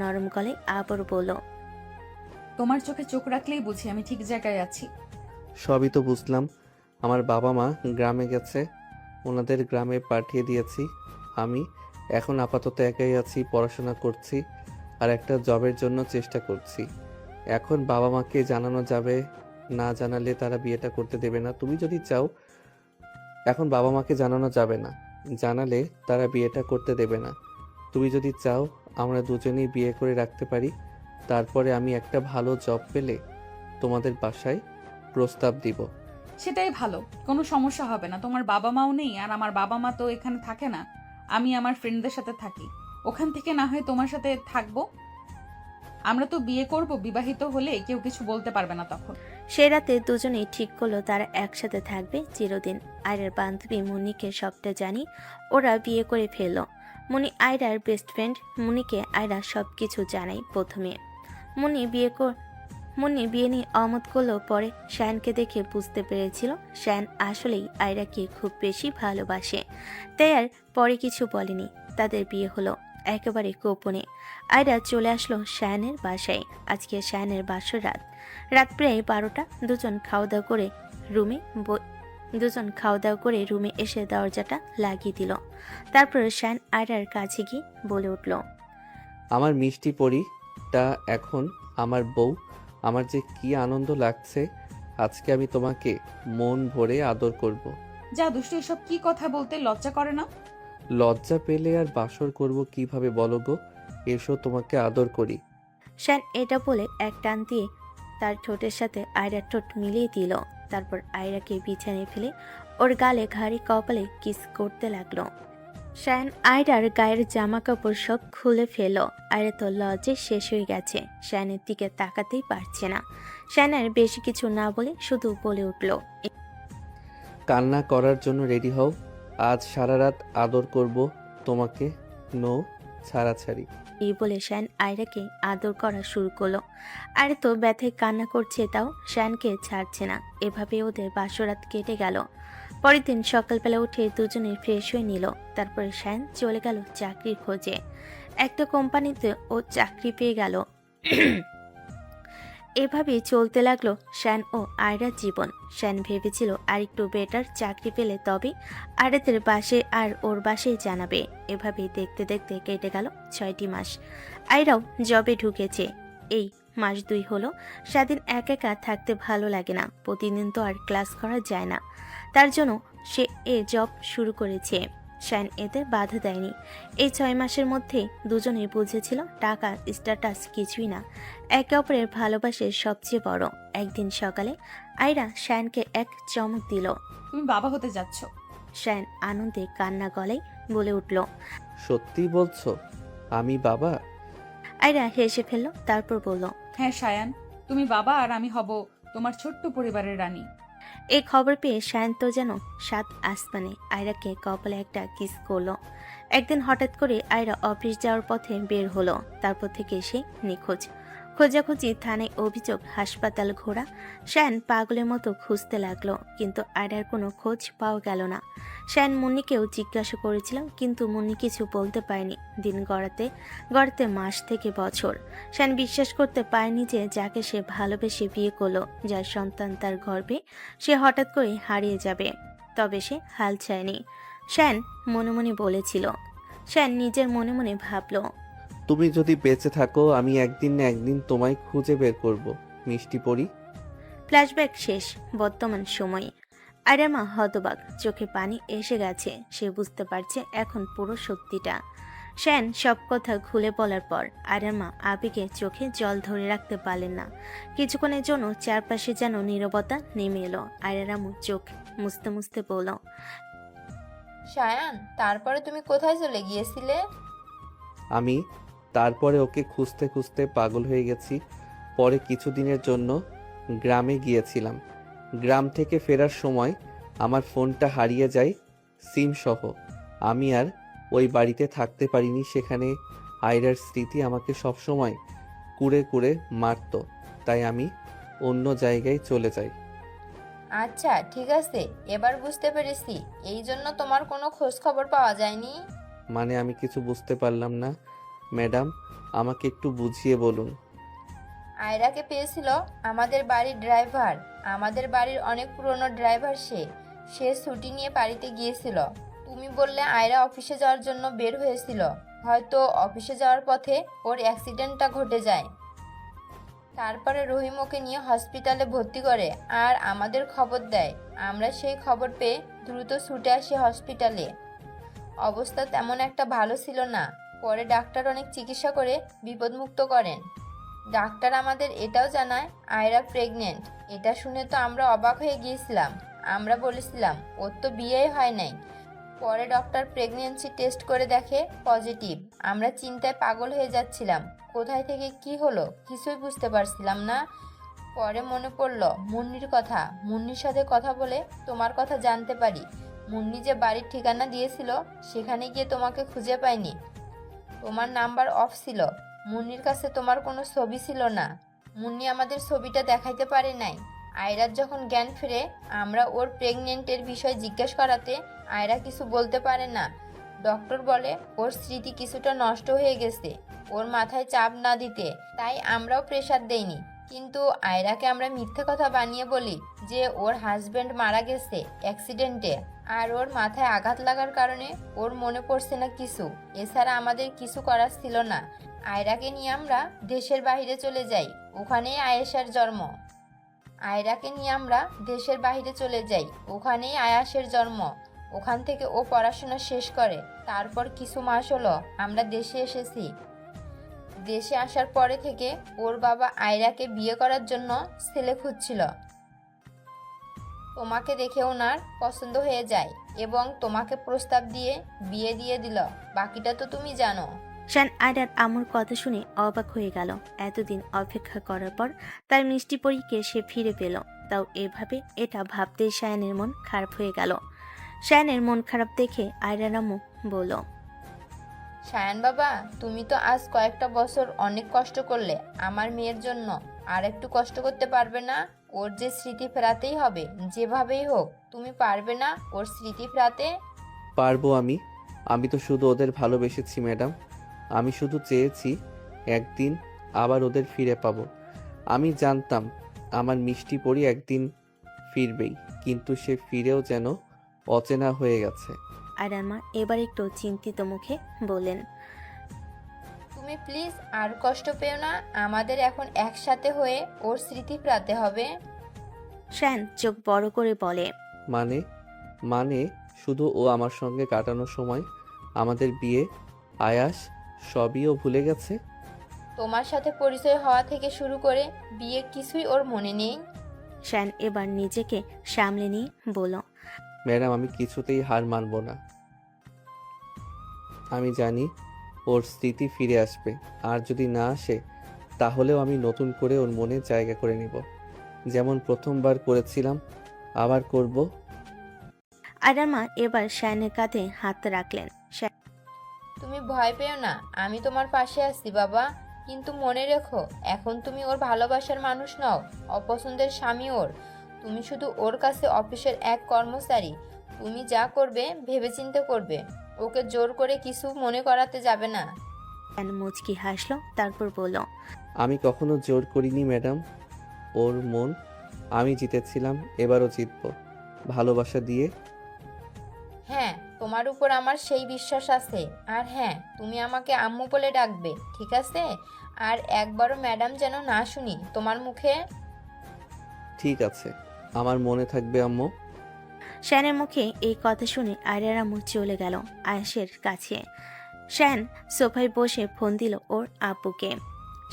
নরম গলায় আবার বলল। তোমার চোখে চোখ রাখলেই বুঝি আমি ঠিক জায়গায় আছি। সবই তো বুঝলাম। আমার বাবা মা গ্রামে গেছে, ওনাদের গ্রামে পাঠিয়ে দিয়েছি। আমি এখন আপাতত একাই আছি, পড়াশোনা করছি। আর একটা জবের জন্য চেষ্টা করছি। এখন বাবা মাকে জানানো যাবে, না জানালে তারা বিয়েটা করতে দেবে না। তুমি যদি চাও, এখন বাবা মাকে জানানো যাবে না, জানালে তারা বিয়েটা করতে দেবে না। তুমি যদি চাও আমরা দুজনেই বিয়ে করে রাখতে পারি, তারপরে আমি একটা ভালো জব পেলে তোমাদের বাসায় প্রস্তাব দিব। সেটাই ভালো, কোনো সমস্যা হবে না। তোমার বাবা মাও নেই, আর আমার বাবা মা তো এখানে থাকে না। আমি আমার ফ্রেন্ডদের সাথে থাকি, ওখান থেকে না হয় তোমার সাথে থাকবো। আমরা তো বিয়ে করব, বিবাহিত হলে কেউ কিছু বলতে পারবে না তখন। সে রাতে দুজনেই ঠিক করলো তারা একসাথে থাকবে চিরদিন। আয়রার বান্ধবী মুনিকে সবটা জানি ওরা বিয়ে করে ফেললো। মুনি আয়রার বেস্ট ফ্রেন্ড, মুনিকে আয়রা সব কিছু জানাই প্রথমে। মুনি বিয়ে নিয়ে অমত করলো, পরে শায়ানকে দেখে বুঝতে পেরেছিল শায়ান আসলেই আয়রাকে খুব বেশি ভালোবাসে, তাই আর পরে কিছু বলেনি। তাদের বিয়ে হলো একেবারে গোপনে। আয়রা চলে আসলো শায়ানের বাসায়। আজকে শায়ানের বাসর রাত, রাত প্রায় 12টা। দুজন খাওয়া দাওয়া করে রুমে এসে দরজাটা লাগিয়ে দিল। তারপর শায়ান আয়রার কাছে গিয়ে বলে উঠল, আমার মিষ্টি পরিটা এখন আমার বউ। আমার যে কি আনন্দ লাগছে, আজকে আমি তোমাকে মন ভরে আদর করব। যা দুষ্টু, এসব কি কথা বলতে লজ্জা করে না? লজ্জা পেলে আর বাসর করব কিভাবে বলো গো? এসো তোমাকে আদর করি। শায়ান এটা বলে এক টান দিয়ে তার ঠোঁটের সাথে আয়রার ঠোঁট মিলিয়ে দিল। তারপর আয়রাকে বিছানায় ফেলে ওর গালে ঘাড়ি কপালে কিস করতে লাগলো। শায়ান আয়রার গায়ের জামা কাপড় সব খুলে ফেলো। আয়রা তো লজ্জে শেষ হয়ে গেছে, শায়ানের দিকে তাকাতেই পারছে না। শায়ানের বেশি কিছু না বলে শুধু বলে উঠল, কান্না করার জন্য রেডি হও, আজ সারা রাত আদর করব তোমাকে, নো ছাড়াছাড়ি। এই বলে শায়ান আয়রাকে আদর করা শুরু করলো। আয়রা তো ব্যথায় কান্না করছে, তাও শায়ানকে ছাড়ছে না। এভাবে ওদের বাসরাত কেটে গেল। পরের দিন সকালবেলা উঠে দুজনে ফ্রেশ হয়ে নিল। তারপরে শায়ান চলে গেল চাকরির খোঁজে। একটা কোম্পানিতে ও চাকরি পেয়ে গেল। এভাবেই চলতে লাগলো শায়ান ও আয়রার জীবন। শায়ান ভেবেছিল আরেকটু বেটার চাকরি পেলে তবে আয়রাদের বাসে আর ওর বাসায় জানাবে। এভাবেই দেখতে দেখতে কেটে গেল 6টি মাস। আয়রাও জবে ঢুকেছে। এই মাস 2 হলো। স্বাধীন একা একা থাকতে ভালো লাগে না, প্রতিদিন তো আর ক্লাস করা যায় না। তার জন্য সে জব শুরু করেছে। শায়ান এতে বাধা দেয়নি। এই 6 মাসের মধ্যে দুজনেই বুঝেছিল টাকা স্ট্যাটাস কিছুই না, একে অপরের ভালোবাসে সবচেয়ে বড়। একদিন সকালে আয়রা শায়ানকে এক চমক দিল। তুমি বাবা হতে যাচ্ছ। শায়ান আনন্দে কান্না গলায় বলে উঠল, সত্যি বলছো আমি বাবা? আয়রা হেসে ফেলল, তারপর বলল, হ্যাঁ শায়ান, তুমি বাবা আর আমি হব তোমার ছোট্ট পরিবারের রানী। এই খবর পেয়ে শায়ান তো যেন 7 আসমানে আয়রাকে কপালে একটা কিস করলো। একদিন হঠাৎ করে আয়রা অফিস যাওয়ার পথে বের হলো। তারপর থেকে সে নিখোঁজ। খোঁজাখুঁজি, থানায় অভিযোগ, হাসপাতাল ঘোরা। শায়ান পাগলের মতো খুঁজতে লাগলো, কিন্তু আয়রার কোনো খোঁজ পাওয়া গেল না। শায়ান মুন্নিকেও জিজ্ঞাসা করেছিল, কিন্তু মুন্নি কিছু বলতে পারেনি। দিন গড়াতে গড়াতে মাস থেকে বছর। শায়ান বিশ্বাস করতে পারেনি যে যাকে সে ভালোবেসে বিয়ে করলো, যার সন্তান তার গর্ভে, সে হঠাৎ করে হারিয়ে যাবে। তবে সে হাল ছায়নি। শায়ান মনে মনে বলেছিল। শায়ান নিজের মনে মনে ভাবল, তুমি যদি বেঁচে থাকো আমি একদিন না একদিন তোমায় খুঁজে বের করব, মিষ্টি পরি। ফ্ল্যাশব্যাক শেষ। বর্তমান সময়ে আয়রার মা হতবাক, চোখে পানি এসে গেছে। সে বুঝতে পারছে এখন পুরো সত্যিটা। শায়ান সব কথা খুলে বলার পর আয়রার মা আবেগে চোখে জল ধরে রাখতে পারলেন না। কিছুক্ষণের জন্য চারপাশে যেন নীরবতা নেমে এলো। আয়রার আম্মু চোখ মুছতে মুছতে বলল, শায়ান, তারপরে তুমি কোথায় চলে গিয়েছিলে? আমি তারপরে ওকে খুঁজতে খুঁজতে পাগল হয়ে গেছি। পরে কিছুদিনের জন্য গ্রামে গিয়েছিলাম। গ্রাম থেকে ফেরার সময় আমার ফোনটা হারিয়ে যায়, সিম সহ। আমি আর ওই বাড়িতে থাকতে পারিনি। সেখানে আয়রার স্মৃতি আমাকে সবসময় কুড়ে কুড়ে মারত, তাই আমি অন্য জায়গায় চলে যাই। আচ্ছা ঠিক আছে, এবার বুঝতে পেরেছি এই জন্য তোমার কোনো খোঁজ খবর পাওয়া যায়নি। মানে আমি কিছু বুঝতে পারলাম না ম্যাডাম, আমাকে একটু বুঝিয়ে বলুন। আয়রাকে পেয়েছিল আমাদের বাড়ির ড্রাইভার। আমাদের বাড়ির অনেক পুরনো ড্রাইভার সে। সে ছুটি নিয়ে বাড়িতে গিয়েছিল। তুমি বললে আয়রা অফিসে যাওয়ার জন্য বের হয়েছিল। হয়তো অফিসে যাওয়ার পথে ওর অ্যাক্সিডেন্টটা ঘটে যায়। তারপরে রহিম ওকে নিয়ে হসপিটালে ভর্তি করে আর আমাদের খবর দেয়। আমরা সেই খবর পেয়ে দ্রুত ছুটে আসি হসপিটালে। অবস্থা তেমন একটা ভালো ছিল না। পরে ডাক্তার অনেক চিকিৎসা করে বিপদমুক্ত করেন। ডাক্তার আমাদের এটাও জানায় আয়রা প্রেগনেন্ট। এটা শুনে তো আমরা অবাক হয়ে গিয়েছিলাম। আমরা বলেছিলাম ওর তো বিয়েই হয় নাই। পরে ডক্টর প্রেগনেন্সি টেস্ট করে দেখে পজিটিভ। আমরা চিন্তায় পাগল হয়ে যাচ্ছিলাম, কোথায় থেকে কি হলো কিছুই বুঝতে পারছিলাম না। পরে মনে পড়ল মুন্নির কথা। মুন্নির সাথে কথা বলে তোমার কথা জানতে পারি। মুন্নি যে বাড়ির ঠিকানা দিয়েছিল সেখানে গিয়ে তোমাকে খুঁজে পাইনি। তোমার নাম্বার অফ ছিল। মুন্নির কাছে তোমার কোনো ছবি ছিল না। মুন্নি আমাদের ছবিটা দেখাইতে পারে নাই। আয়রার যখন জ্ঞান ফিরে আমরা ওর প্রেগনেন্টের বিষয় জিজ্ঞেস করাতে আয়রা কিছু বলতে পারে না। ডক্টর বলে ওর স্মৃতি কিছুটা নষ্ট হয়ে গেছে, ওর মাথায় চাপ না দিতে। তাই আমরাও প্রেশার দেইনি। কিন্তু আয়রাকে আমরা মিথ্যে কথা বানিয়ে বলি যে ওর হাজবেন্ড মারা গেছে অ্যাক্সিডেন্টে আর ওর মাথায় আঘাত লাগার কারণে ওর মনে পড়ছে না কিছু। এছাড়া আমাদের কিছু করার ছিল না। আয়রাকে নিয়ে আমরা দেশের বাইরে চলে যাই। ওখানেই আয়েশার জন্ম। আয়রাকে নিয়ে আমরা দেশের বাইরে চলে যাই। ওখানেই আয়াসের জন্ম। ওখান থেকে ও পড়াশোনা শেষ করে। তারপর কিছু মাস হলো আমরা দেশে এসেছি। দেশে আসার পরে থেকে ওর বাবা আয়রাকে বিয়ে করার জন্য ছেলে খুঁজছিল। তোমাকে দেখে ওনার পছন্দ হয়ে যায় এবং তোমাকে প্রস্তাব দিয়ে বিয়ে দিয়ে দিল। বাকিটা তো তুমি জানো। শান আয়রার আম্মুর কথা শুনে অবাক হয়ে গেল। এতদিন অপেক্ষা করার পর তার মিষ্টি পরীকে সে ফিরে পেল, তাও এভাবে। এটা ভাবতেই শায়ানের মন খারাপ হয়ে গেল। শায়ানের মন খারাপ দেখে আয়রার আম্মু বলল, সায়ান বাবা, তুমি তো আজ কয়েকটা বছর অনেক কষ্ট করলে আমার মেয়ের জন্য। আর একটু কষ্ট করতে পারবে না? ওর যে স্মৃতি ফেরাতেই হবে যেভাবেই হোক। তুমি পারবে না ওর স্মৃতি ফেরাতে? পারবো আমি তো শুধু ওদের ভালোবেসেছি ম্যাডাম। আমি শুধু চেয়েছি একদিন আবার ওদের ফিরে পাবো। আমি জানতাম আমার মিষ্টি পরি একদিন ফিরবেই, কিন্তু সে ফিরেও যেন অচেনা হয়ে গেছে। আয়রার মা এবার একটু চিন্তিত মুখে বললেন, তুমি প্লিজ আর কষ্ট পেও না। আমাদের এখন একসাথে হয়ে ওর স্মৃতি ফেরাতে হবে। শায়ান চোখ বড় করে বলে, মানে মানে শুধু ও আমার সঙ্গে কাটানো সময়, আমাদের বিয়ে, আয়াস, সবই ও ভুলে গেছে? তোমার সাথে পরিচয় হওয়া থেকে শুরু করে বিয়ে কিছুই ওর মনে নেই? শায়ান এবার নিজেকে সামলে নিয়ে বলল, ম্যাডাম আমি কিছুতেই হার মানব না। আমি জানি ওর স্মৃতি ফিরে আসবে, আর যদি না আসে তাহলেও আমি নতুন করে ওর মনে জায়গা করে নিব, যেমন প্রথমবার করেছিলাম আবার করব। আয়রার মা এবার শায়ানের কাঁধে হাত রাখলেন। তুমি ভয় পেও না, আমি তোমার পাশে আছি বাবা। কিন্তু মনে রেখো, এখন তুমি ওর ভালোবাসার মানুষ নও, অপছন্দের স্বামী ওর। তুমি শুধু ওর কাছে অফিসের এক কর্মচারী। তুমি যা করবে ভেবেচিন্তে করবে। ওকে জোর করে কিছু মনে করাতে যাবে না। শায়ান মুচকি হাসলো, তারপর বলল, আমি কখনো জোর করিনি ম্যাডাম। ওর মন আমি জিতেছিলাম, এবারও জিতব ভালোবাসা দিয়ে। হ্যাঁ, তোমার উপর আমার সেই বিশ্বাস আছে। আর হ্যাঁ, তুমি আমাকে আম্মু বলে ডাকবে, ঠিক আছে? আর একবারও ম্যাডাম যেন না শুনি তোমার মুখে। ঠিক আছে, আমার মনে থাকবে আম্মু। শায়ানের মুখে এই কথা শুনে আয়রার আম্মু চলে গেল আয়েশের কাছে। শায়ান সোফায় বসে ফোন দিল ওর আব্বুকে।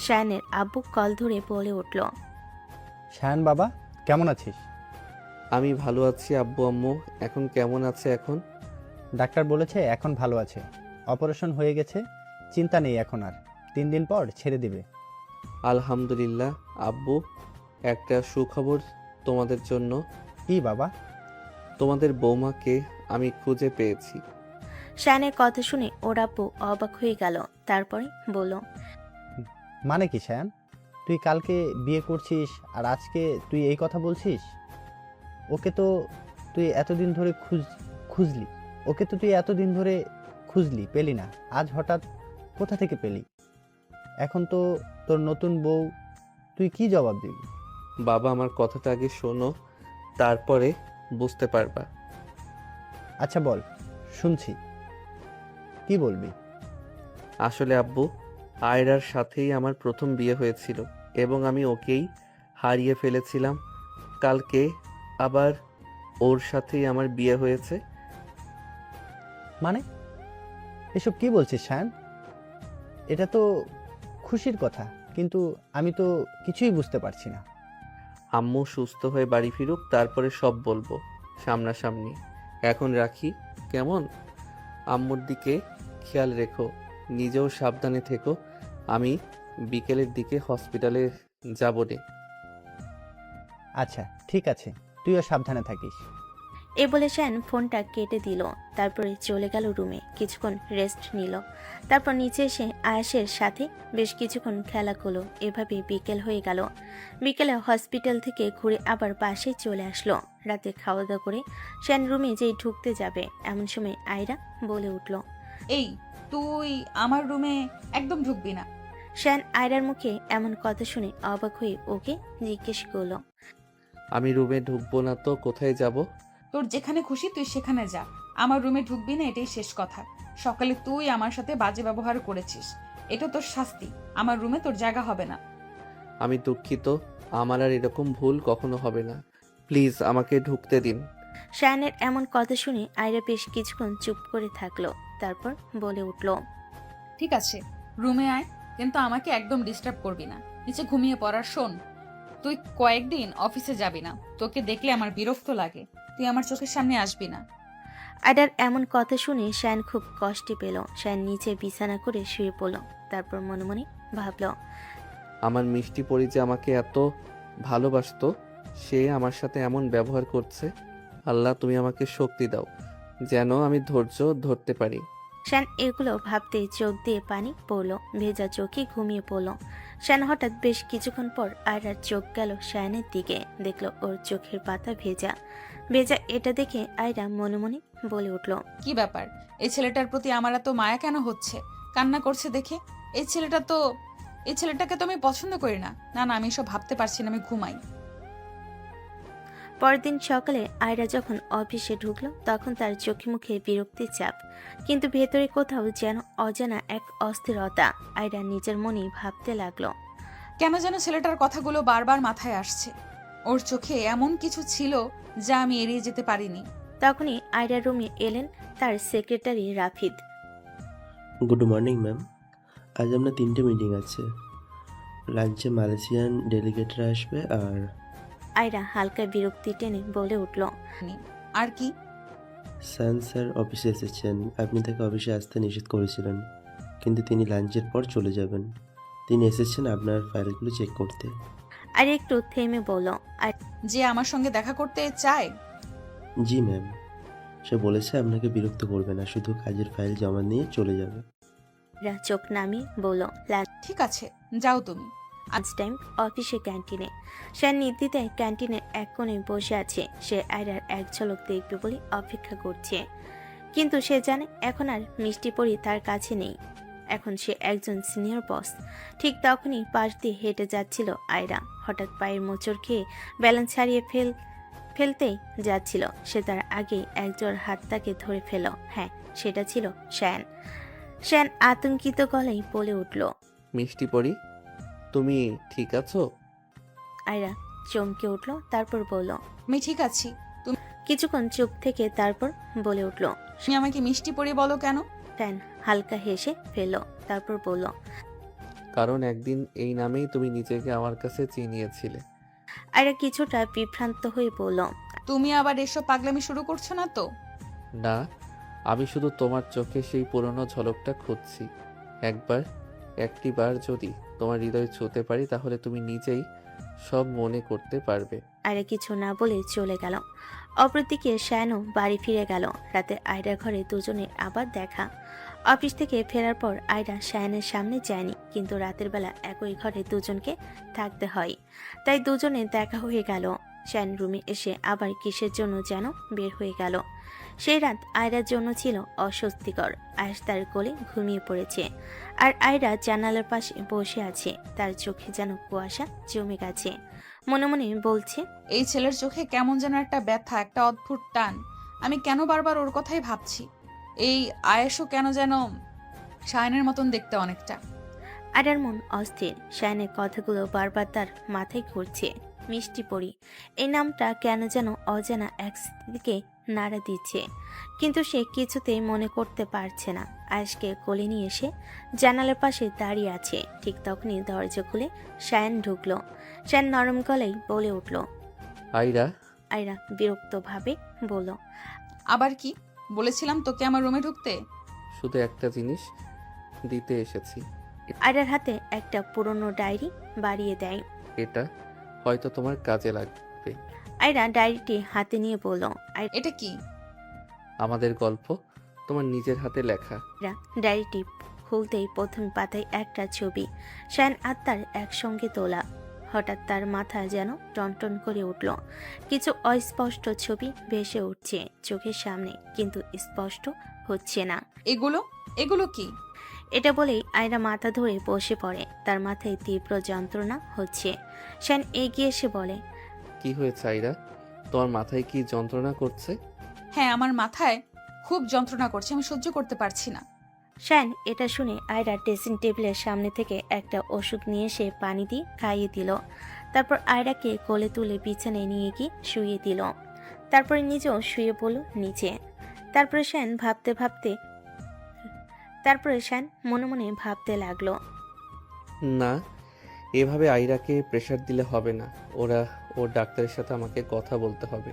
শায়ানের আব্বু কল ধরে বলে উঠল, শায়ান বাবা, কেমন আছিস? আমি ভালো আছি আব্বু। আম্মু এখন কেমন আছে? এখন ডাক্তার বলেছে এখন ভালো আছে, অপারেশন হয়ে গেছে, চিন্তা নেই এখন আর, 3 দিন পর ছেড়ে দিবে। আলহামদুলিল্লাহ আব্বু, একটা সুখবর তোমাদের জন্য। কি বাবা? তোমাদের বৌমাকে আমি খুঁজে পেয়েছি। শায়ানের কথা শুনে ওর আব্বু অবাক হয়ে গেল, তারপরে বলল, মানে কি শায়ান, তুই কালকে বিয়ে করছিস আর আজকে তুই এই কথা বলছিস? ওকে তো তুই এতদিন ধরে খুঁজলি, ওকে তো তুই এতদিন ধরে খুঁজলি, পেলি না, আজ হঠাৎ কোথা থেকে পেলি? এখন তো তোর নতুন বউ, তুই কি জবাব দিবি? বাবা আমার কথাটা আগে শোনো, তারপরে বুঝতে পারবা। আচ্ছা বল, শুনছি, কি বলবি? আসলে আব্বু, আয়রার সাথেই আমার প্রথম বিয়ে হয়েছিল এবং আমি ওকেই হারিয়ে ফেলেছিলাম। কালকে আবার ওর সাথেই আমার বিয়ে হয়েছে। মানে এসব কি বলছিস শায়ান? এটা তো খুশির কথা, কিন্তু আমি তো কিছুই বুঝতে পারছি না। আম্মু সুস্থ হয়ে বাড়ি ফিরুক, তারপরে সব বলবো সামনাসামনি। এখন রাখি, কেমন? আম্মুর দিকে খেয়াল রেখো, নিজেও সাবধানে থেকো। আমি বিকেলের দিকে হসপিটালে যাব রে। আচ্ছা ঠিক আছে, তুইও সাবধানে থাকিস। এ বলে শায়ান ফোনটা কেটে দিল। তারপরে চলে গেল রুমে, কিছুক্ষণ রেস্ট নিল। তারপর নিচে এসে আয়াসের সাথে বেশ কিছুক্ষণ খেলা করলো। এভাবে বিকেল হয়ে গেল। বিকেলে হসপিটাল থেকে ঘুরে আবার বাসে চলে আসলো। রাতে খাওয়া দাওয়া করে শায়ান রুমে যেই ঢুকতে যাবে এমন সময় আয়রা বলে উঠল। এই, তুই আমার রুমে একদম ঢুকবি না। শায়ান আয়রার মুখে এমন কথা শুনে অবাক হয়ে ওকে জিজ্ঞেস করলো। আমি রুমে ঢুকবো না তো কোথায় যাব? তোর যেখানে খুশি তুই সেখানে যা, আমার রুমে ঢুকবি না, এটাই শেষ কথা। সকালে তুই আমার সাথে বাজে ব্যবহার করেছিস, এটা তোর শাস্তি। আমার রুমে তোর জায়গা হবে না। আমি দুঃখিত, আমার আর এরকম ভুল কখনো হবে না। প্লিজ আমাকে ঢুকতে দিন। শায়ানের এমন কথা শুনে আয়রা বেশ কিছুক্ষণ চুপ করে থাকলো। তারপর বলে উঠল। ঠিক আছে, রুমে আয়, কিন্তু আমাকে একদম ডিস্টার্ব করবি না। নিচে ঘুমিয়ে পড়ার শোন, তুই কয়েকদিন অফিসে যাবি না। তোকে দেখলে আমার বিরক্ত লাগে, তুই আমার চোখের সামনে আসবি না। আয়রার এমন কথা শুনে শায়ান খুব কষ্টে পেল। শায়ান নিচে বিছানা করে শুয়ে পড়ল। তারপর মনে মনে ভাবল, আমার মিষ্টি পরি যে আমাকে এত ভালোবাসতো, সে আমার সাথে এমন ব্যবহার করছে। আল্লাহ, তুমি আমাকে শক্তি দাও যেন আমি ধৈর্য ধরতে পারি। শায়ান এগুলো ভাবতে চোখ দিয়ে পানি পড়ল। ভেজা চোখে ঘুমিয়ে পড়ল। শায়ান হঠাৎ বেশ কিছুক্ষণ পর আয়রার চোখ গেল শায়ানের দিকে। দেখলো ওর চোখের পাতা ভেজা ভেজা। এটা দেখে আয়রা মনে মনে বলে উঠল। কি ব্যাপার, এই ছেলেটার প্রতি আমার এত মায়া কেন হচ্ছে? কান্না করছে দেখে। এই ছেলেটাকে তো আমি পছন্দ করি না। না না, আমি এসব ভাবতে পারছি না, আমি ঘুমাই। পরদিন সকালে আয়রা যখন অফিসে ঢুকলো তখন তার চোখে মুখে বিরক্তির চাপ, কিন্তু ভেতরে কোথাও যেন অজানা এক অস্থিরতা। আয়রা নিজের মনেই ভাবতে লাগলো। কেন যেন ছেলেটার কথাগুলো বারবার মাথায় আসছে। ওর চোখে এমন কিছু ছিল যা আমি এড়িয়ে যেতে পারিনি। তখনই আয়রার রুমে এলেন তার secretary Rafid. Good morning ma'am. আজ আপনার 3টে মিটিং আছে। লাঞ্চে মালয়েশিয়ান ডেলিগেটরা আসবে আর আয়রা হালকা বিরক্তি টেনে বলে উঠল। আর কি? সান স্যার অফিসে এসেছেন। আপনি তাকে অফিসে আসতে নিষেধ করেছিলেন, কিন্তু তিনি লাঞ্চের পর চলে যাবেন। তিনি এসেছেন আপনার ফাইলগুলো চেক করতে। আর একটু থেমে বলল। যে আমার সঙ্গে দেখা করতে চায়? জি ম্যাম, সে বলেছে আপনাকে বিরক্ত করবে না, শুধু কাজের ফাইল জমা নিয়ে চলে যাবে। আয়রা চোখ নামিয়ে বলল। ঠিক আছে, যাও তুমি। লাঞ্চ টাইম অফিসে ক্যান্টিনে। শায়ান নির্দ্বিধায় ক্যান্টিনের এক কোণে বসে আছে। সে আয়রার এক ঝলক দেখবে বলে অপেক্ষা করছে, কিন্তু সে জানে এখন আর মিষ্টি পরি তার কাছে নেই। এখন সে একজন সিনিয়র বস। ঠিক তখনই পাশ দিয়ে হেঁটে যাচ্ছিল আয়রা। হঠাৎ পায়ের মোচড় খেয়ে ব্যালেন্স হারিয়ে ফেলতেই যাচ্ছিল। সে তার আগে একজোড় হাত তাকে ধরে ফেল। হ্যাঁ, সেটা ছিল শায়ান। শায়ান আতঙ্কিত গলায় বলে উঠল। মিষ্টি পরি, তুমি ঠিক আছো? আয়রা চমকে উঠল। তারপর বলল, আমি ঠিক আছি। কিছুক্ষণ চুপ থেকে তারপর বলে উঠল। তুমি আমাকে মিষ্টি পরি বলো কেন? শায়ান হালকা হেসে ফেলল। তারপর বলল, কারণ একদিন এই নামেই তুমি নিজেকে আমার কাছে চিনিয়েছিলে। আয়রা কিছুটা বিভ্রান্ত হয়ে বলল, তুমি আবার এসব পাগলামি শুরু করছো না তো? না, আমি শুধু তোমার চোখে সেই পুরনো ঝলকটা খুঁজছি। একটি বার যদি তোমার হৃদয় ছুঁতে পারি তাহলে তুমি নিজেই সব মনে করতে পারবে। আয়রা কিছু না বলে চলে গেল। অপরদিকে শায়ানও বাড়ি ফিরে গেল। রাতে আয়রার ঘরে দুজনের আবার দেখা। অফিস থেকে ফেরার পর আয়রা শায়ানের সামনে যায়নি, কিন্তু রাতের বেলা একই ঘরে দুজনকে থাকতে হয়, তাই দুজনের দেখা হয়ে গেল। শায়ান রুমে এসে আবার কিসের জন্য যেন বের হয়ে গেল। সেই রাত আয়রার জন্য ছিল অস্বস্তিকর। আয়েশ তার কোলে ঘুমিয়ে পড়েছে, আর আয়রা জানালার পাশে বসে আছে। তার চোখে যেন কুয়াশা জমে গেছে। মনে মনে বলছে, এই ছেলের চোখে কেমন যেন একটা ব্যথা, একটা অদ্ভুত টান। আমি কেন বারবার ওর কথাই ভাবছি? এই আয়েশও কেন যেন শায়নের মতন দেখতে অনেকটা। আয়রার মন অস্থির। শায়নের কথাগুলো বারবার তার মাথায় ঘুরছে। মিষ্টি পরি, এই নামটা কেন যেন অজানা এক স্মৃতিকে নাড়া দিচ্ছে, কিন্তু সে কিছুতেই মনে করতে পারছে না। আয়েশকে কোলে নিয়ে এসে জানালার পাশে দাঁড়িয়ে আছে। ঠিক তখনই দরজা খুলে শায়ন ঢুকলো। শায়ন নরম গলায় বলে উঠল। আয়রা, আয়রা বিরক্তভাবে বলল, আবার কি? বলেছিলাম তোকে আমার রুমে ঢুকতে। শুধু একটা জিনিস দিতে এসেছি। আয়রার হাতে একটা পুরনো ডায়েরি বাড়িয়ে দেয়। এটা হয়তো তোমার কাজে লাগবে। আয়রা ডায়েরিটি হাতে নিয়ে বলল। এটা কি? আমাদের গল্প, তোমার নিজের হাতে লেখা। আয়রা ডায়েরিটি খুলতেই প্রথম পাতায় একটা ছবি শায়ন আত্মার একসঙ্গে তোলা। হঠাৎ তার মাথা যেন টনটন করে উঠল। কিছু অস্পষ্ট ছবি ভেসে উঠছে চোখের সামনে, কিন্তু স্পষ্ট হচ্ছে না। এগুলো এগুলো কি? এটা বলেই আয়রা মাথা ধরে বসে পড়ে। তার মাথায় তীব্র যন্ত্রণা হচ্ছে। শায়ন এগিয়ে এসে বলে, কি হয়েছে আয়রা? তোমার মাথায় কি যন্ত্রণা করছে? হ্যাঁ, আমার মাথায় খুব যন্ত্রণা করছে, আমি সহ্য করতে পারছি না। শায়ন এটা শুনে আয়রা ড্রেসিং টেবিলের সামনে থেকে একটা ওষুধ নিয়ে এসে পানি দিয়ে খাইয়ে দিল। তারপর আয়রাকে কোলে তুলে বিছানায় নিয়ে গিয়ে শুইয়ে দিল। তারপরে নিজেও শুয়ে পড়ল নিচে। তারপরে শায়ন মনে মনে ভাবতে লাগলো। না, এভাবে আয়রাকে প্রেশার দিলে হবে না। ওর ডাক্তারের সাথে আমাকে কথা বলতে হবে।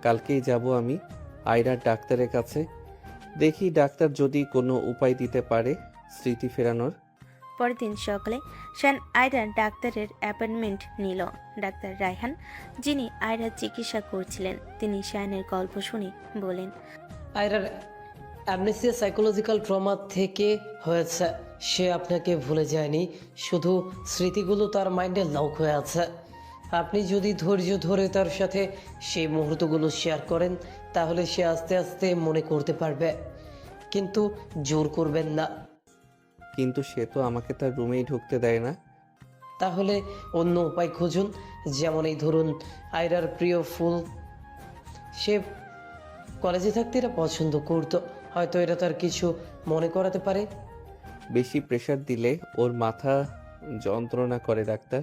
কালকেই যাব আমি আয়রার ডাক্তারের কাছে। দেখি ডাক্তার যদি কোনো উপায় দিতে পারে স্মৃতি ফেরানোর। পরের দিন সকালে শায়ন আয়রার ডাক্তারের অ্যাপয়েন্টমেন্ট নিল। ডাক্তার রায়হান, যিনি আয়রার চিকিৎসা করছিলেন, তিনি শায়নের গল্প শুনে বলেন, আয়রার অ্যামনেসিয়া সাইকোলজিক্যাল ট্রমা থেকে হয়েছে। সে আপনাকে ভুলে যায়নি, শুধু স্মৃতিগুলো তার মাইন্ডে লক হয়ে আছে। আপনি যদি ধৈর্য ধরে তার সাথে সেই মুহূর্তগুলো শেয়ার করেন, তাহলে সে আস্তে আস্তে মনে করতে পারবে, কিন্তু জোর করবেন না। কিন্তু সে তো আমাকে তার রুমেই ঢুকতে দেয় না। তাহলে অন্য উপায় খুঁজুন। যেমন এই ধরুন, আয়রার প্রিয় ফুল সে কলেজে থাকতে এরা পছন্দ করতো, হয়তো এরা তার কিছু মনে করাতে পারে। বেশি প্রেশার দিলে ওর মাথা যন্ত্রণা করে ডাক্তার।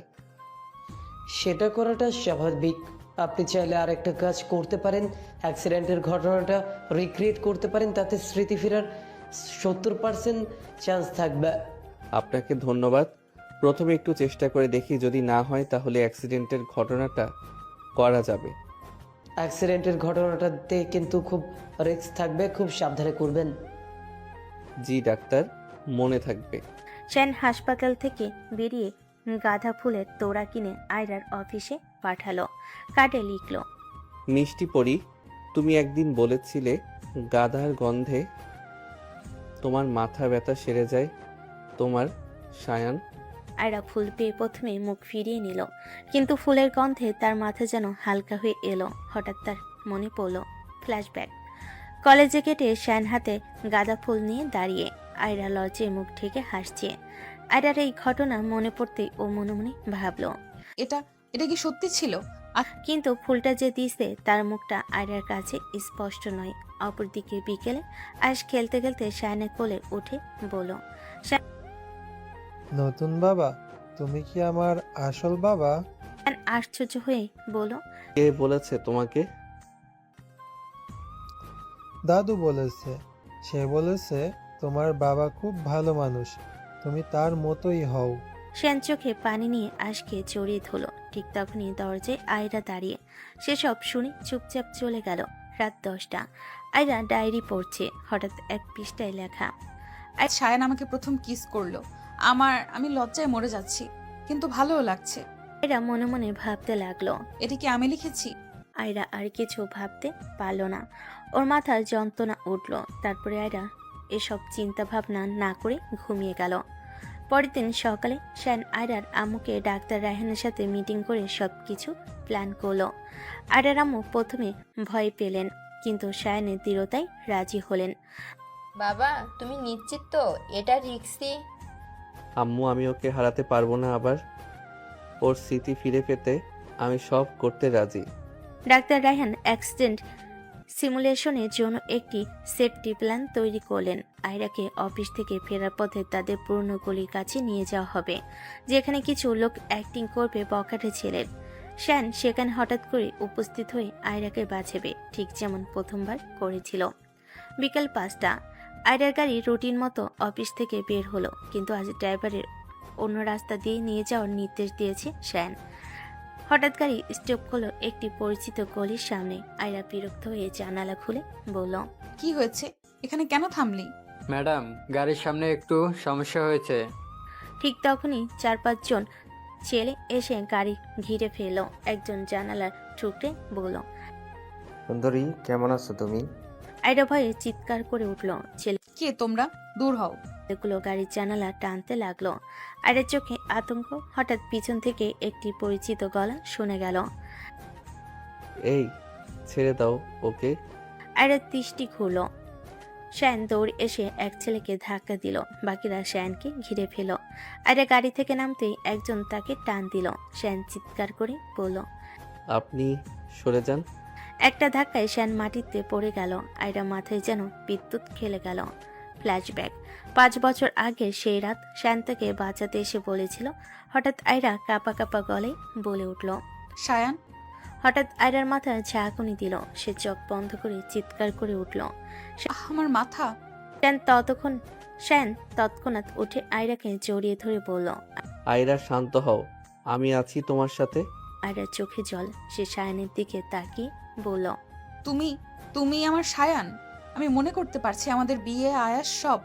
সেটা করাটা স্বাভাবিক। আপনি চাইলে আর একটা কাজ করতে পারেন, অ্যাক্সিডেন্টের ঘটনাটা রিক্রিয়েট করতে পারেন, তাতে স্মৃতি ফেরার 70% চান্স থাকবে। আপনাকে ধন্যবাদ। প্রথমে একটু চেষ্টা করে দেখি, যদি না হয় তাহলে অ্যাক্সিডেন্টের ঘটনাটা করা যাবে। অ্যাক্সিডেন্টের ঘটনাটাতে কিন্তু খুব রিস্ক থাকবে, খুব সাবধানে করবেন। জি ডাক্তার, মনে থাকবে। শায়ন হাসপাতাল থেকে বেরিয়ে গাঁদা ফুলের তোড়া কিনে আয়রার অফিসে পাঠালো। কার্ডে লিখলো, মিষ্টি পরি, তুমি একদিন বলেছিলে গাধার গন্ধে তোমার মাথা ব্যথা সেরে যায়। তোমার শায়ান। আয়রা ফুল পেয়ে প্রথমে মুখ ফিরিয়ে নিল, কিন্তু ফুলের গন্ধে তার মাথা যেন হালকা হয়ে এলো। হঠাৎ তার মনে পড়ল ফ্ল্যাশব্যাক। কলেজে কেটে শায়ন হাতে গাঁদা ফুল নিয়ে দাঁড়িয়ে, আয়রা লজ্জায় মুখ ঢেকে হাসছে। আয়রার এই ঘটনা মনে পড়তেই ও মনে মনে ভাবলো, এটা এটা কি সত্যি ছিল? কিন্তু ফুলটা যে দিছে তার মুখটা আয়রার কাছে স্পষ্ট নয়। অপরদিকে বিকেলে আজ খেলতে খেলতে শায়নের কোলে উঠে বলল, নতুন বাবা, তুমি কি আমার আসল বাবা? শায়ন আশ্চর্য হয়ে বলল, কে বলেছে তোমাকে? দাদু বলেছে। সে বলেছে তোমার বাবা খুব ভালো মানুষ, তুমি তার মতোই হও। শায়ন চোখে পানি নিয়ে আশকে জড়িয়ে ধরল। ঠিক তখনই দরজায় আয়রা দাঁড়িয়ে। সেসব শুনে চুপচাপ চলে গেল। রাত 10টা। আয়রা ডায়েরি পড়ছে। হঠাৎ এক পৃষ্ঠায় লেখা, আজ শায়ন আমাকে প্রথম কিস করলো। আমি লজ্জায় মরে যাচ্ছি, কিন্তু ভালোও লাগছে। আয়রা মনে মনে ভাবতে লাগলো। এটা কি আমি লিখেছি? আয়রা আর কিছু ভাবতে পারল না। ওর মাথার যন্ত্রণা উঠল। তারপরে আয়রা এসব চিন্তা ভাবনা না করে ঘুমিয়ে গেল। পরের দিন সকালে শায়ন আয়রার আম্মুকে ডাক্তার রায়হানের সাথে মিটিং করে সব কিছু প্ল্যান করলো। আয়রার আম্মু প্রথমে ভয় পেলেন, কিন্তু শায়নের দৃঢ়তায় রাজি হলেন। বাবা, তুমি নিশ্চিত তো এটা রিক্সি? আম্মু, আমি ওকে হারাতে পারবো না। আবার ওর স্মৃতি ফিরে পেতে আমি সব করতে রাজি। ডাক্তার রায়হান অ্যাক্সিডেন্ট সিমুলেশনের জন্য একটি সেফটি প্ল্যান তৈরি করলেন। আয়রাকে অফিস থেকে ফেরার পথে তাদের পুরনো গলির কাছে নিয়ে যাওয়া হবে, যেখানে কিছু লোক অ্যাক্টিং করবে বখাটে ছেলের। শ্যান সেখানে হঠাৎ করে উপস্থিত হয়ে আয়রাকে বাঁচাবে, ঠিক যেমন প্রথমবার করেছিল। বিকেল 5টা। আয়রার গাড়ি রুটিন মতো অফিস থেকে বের হলো, কিন্তু আজ ড্রাইভারের অন্য রাস্তা দিয়ে নিয়ে যাওয়ার নির্দেশ দিয়েছে শ্যান। হঠাৎ গাড়ি স্টপ করলো একটি পরিচিত গলির সামনে। আয়রা বিরক্ত হয়ে জানালা খুলে বলল, কি হয়েছে? এখানে কেন থামলি? ম্যাডাম, গাড়ির সামনে একটু সমস্যা হয়েছে। ঠিক তখনই 4-5 জন ছেলে এসে গাড়ি ঘিরে ফেললো। একজন জানালার ঠুকরে বলল, সুন্দরী, কেমন আছো তুমি? আয়রা ভয়ে চিৎকার করে উঠল। কে তোমরা? দূর হও। ছেলেগুলো গাড়ির জানালা টানতে লাগলো। আয়রার চোখে আতঙ্ক। হঠাৎ পিছন থেকে একটি পরিচিত গলা শুনে গেল। এই, ছেড়ে দাও ওকে। আয়রার দৃষ্টি ঘুরল। শ্যান দৌড় এসে এক ছেলেকে ধাক্কা দিল, বাকিরা শ্যানকে ঘিরে ফেল। আয়রা গাড়ি থেকে নামতেই একজন তাকে টান দিল। শ্যান চিৎকার করে বলল, আপনি সরে যান। একটা ধাক্কায় শ্যান মাটিতে পড়ে গেল। আয়রা মাথায় যেন বিদ্যুৎ খেলে গেল। ফ্ল্যাশব্যাক 5 বছর আগে সেই রাত শ্যান তাকে বাঁচাতে এসে বলেছিল। হঠাৎ আয়রা কাঁপা কাঁপা গলায় বলে উঠল, সায়ান। হঠাৎ আয়রার মাথায় ঝাঁকুনি দিল। সে চোখ বন্ধ করে চিৎকার করে উঠল। আমার মাথা। শ্যান তৎক্ষণাৎ উঠে আয়রাকে জড়িয়ে ধরে বলল, আয়রা, শান্ত হও, আমি আছি তোমার সাথে। আয়রার চোখে জল। সে সায়ানের দিকে তাকিয়ে বলল, তুমি তুমি আমার সায়ান? আমি মনে করতে পারছি আমাদের বিয়ে, আয়াস সব।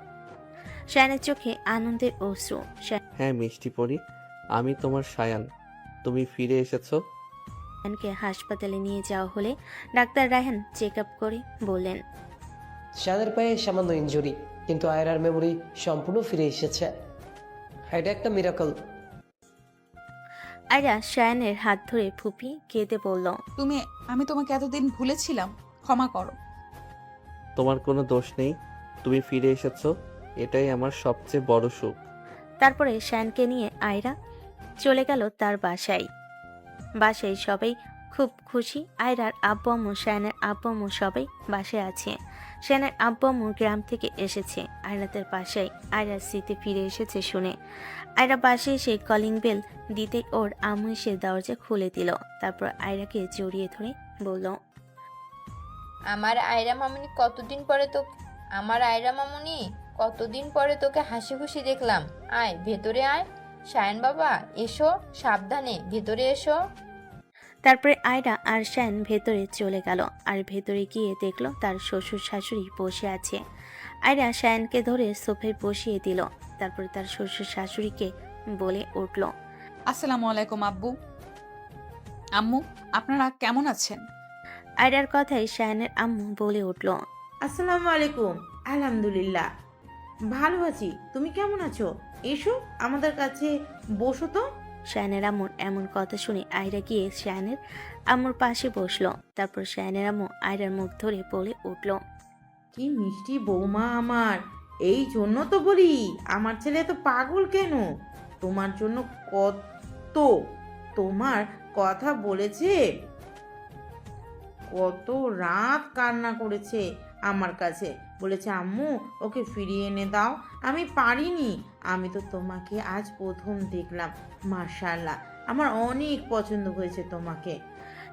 সায়ানের চোখে আনন্দের অশ্রু। হ্যাঁ মিষ্টি পরি, আমি তোমার সায়ান। তুমি ফিরে এসেছো। সায়ানকে হাসপাতালে নিয়ে যাওয়া হলে ডাক্তার রায়হান চেক আপ করে বললেন, শানের পায়ে সামান্য ইনজুরি, কিন্তু আয়রার মেমোরি সম্পূর্ণ ফিরে এসেছে। এটা একটা মিরাকল। আয়রা সায়ানের হাত ধরে ফুপিয়ে কেঁদে বলল, আমি তোমাকে এতদিন ভুলেছিলাম, ক্ষমা করো। তোমার কোনো দোষ নেই, তুমি ফিরে এসেছো, এটাই আমার সবচেয়ে বড় সুখ। তারপরে সায়ানকে নিয়ে আয়রা চলে গেল তার বাসায়। সবাই খুব খুশি। আয়রার আব্বু আম্মু, সায়ানের আব্বু আম্মু সবাই বাসায় আছে। সায়ানের আব্বু আম্মু গ্রাম থেকে এসেছে। আয়রাদের বাসায় আয়রার স্মৃতি ফিরে এসেছে শুনে আয়রা বাসায় এসে কলিং বেল দিতে ওর আম্মু এসে দরজা খুলে দিল। তারপর আয়রাকে জড়িয়ে ধরে বলল, আমার আয়রা মামুনি কতদিন পরে তোকে হাসি খুশি দেখলাম। আয় ভেতরে আয়। শায়ন বাবা এসো, সাবধানে ভেতরে এসো। তারপরে আয়রা আর শায়ন ভেতরে চলে গেল। আর ভেতরে গিয়ে দেখলো তার শ্বশুর শাশুড়ি বসে আছে। আয়রা শায়নকে ধরে সোফায় বসিয়ে দিল। তারপরে তার শ্বশুর শাশুড়িকে বলে উঠল, আসসালামু আলাইকুম আব্বু আম্মু, আপনারা কেমন আছেন? আয়রার কথায় শায়নের আম্মু বলে উঠল, আসসালামু আলাইকুম। আলহামদুলিল্লাহ ভালো আছি, তুমি কেমন আছো? এসো আমাদের কাছে বসো তো। শায়নের আম্মুর এমন কথা শুনে আয়রা গিয়ে শায়নের আম্মুর পাশে বসলো। তারপর শায়নের আম্মু আয়রার মুখ ধরে বলে উঠল, কি মিষ্টি বৌমা আমার, এই জন্য তো বলি আমার ছেলে এত পাগল কেন। তোমার জন্য কত তোমার কথা বলেছে, কত রাত কান্না করেছে আমার কাছে, বলেছে আম্মু ওকে ফিরিয়ে এনে দাও। আমি পারিনি, আমি তো তোমাকে আজ প্রথম দেখলাম। মাশাআল্লাহ, আমার অনেক পছন্দ হয়েছে তোমাকে।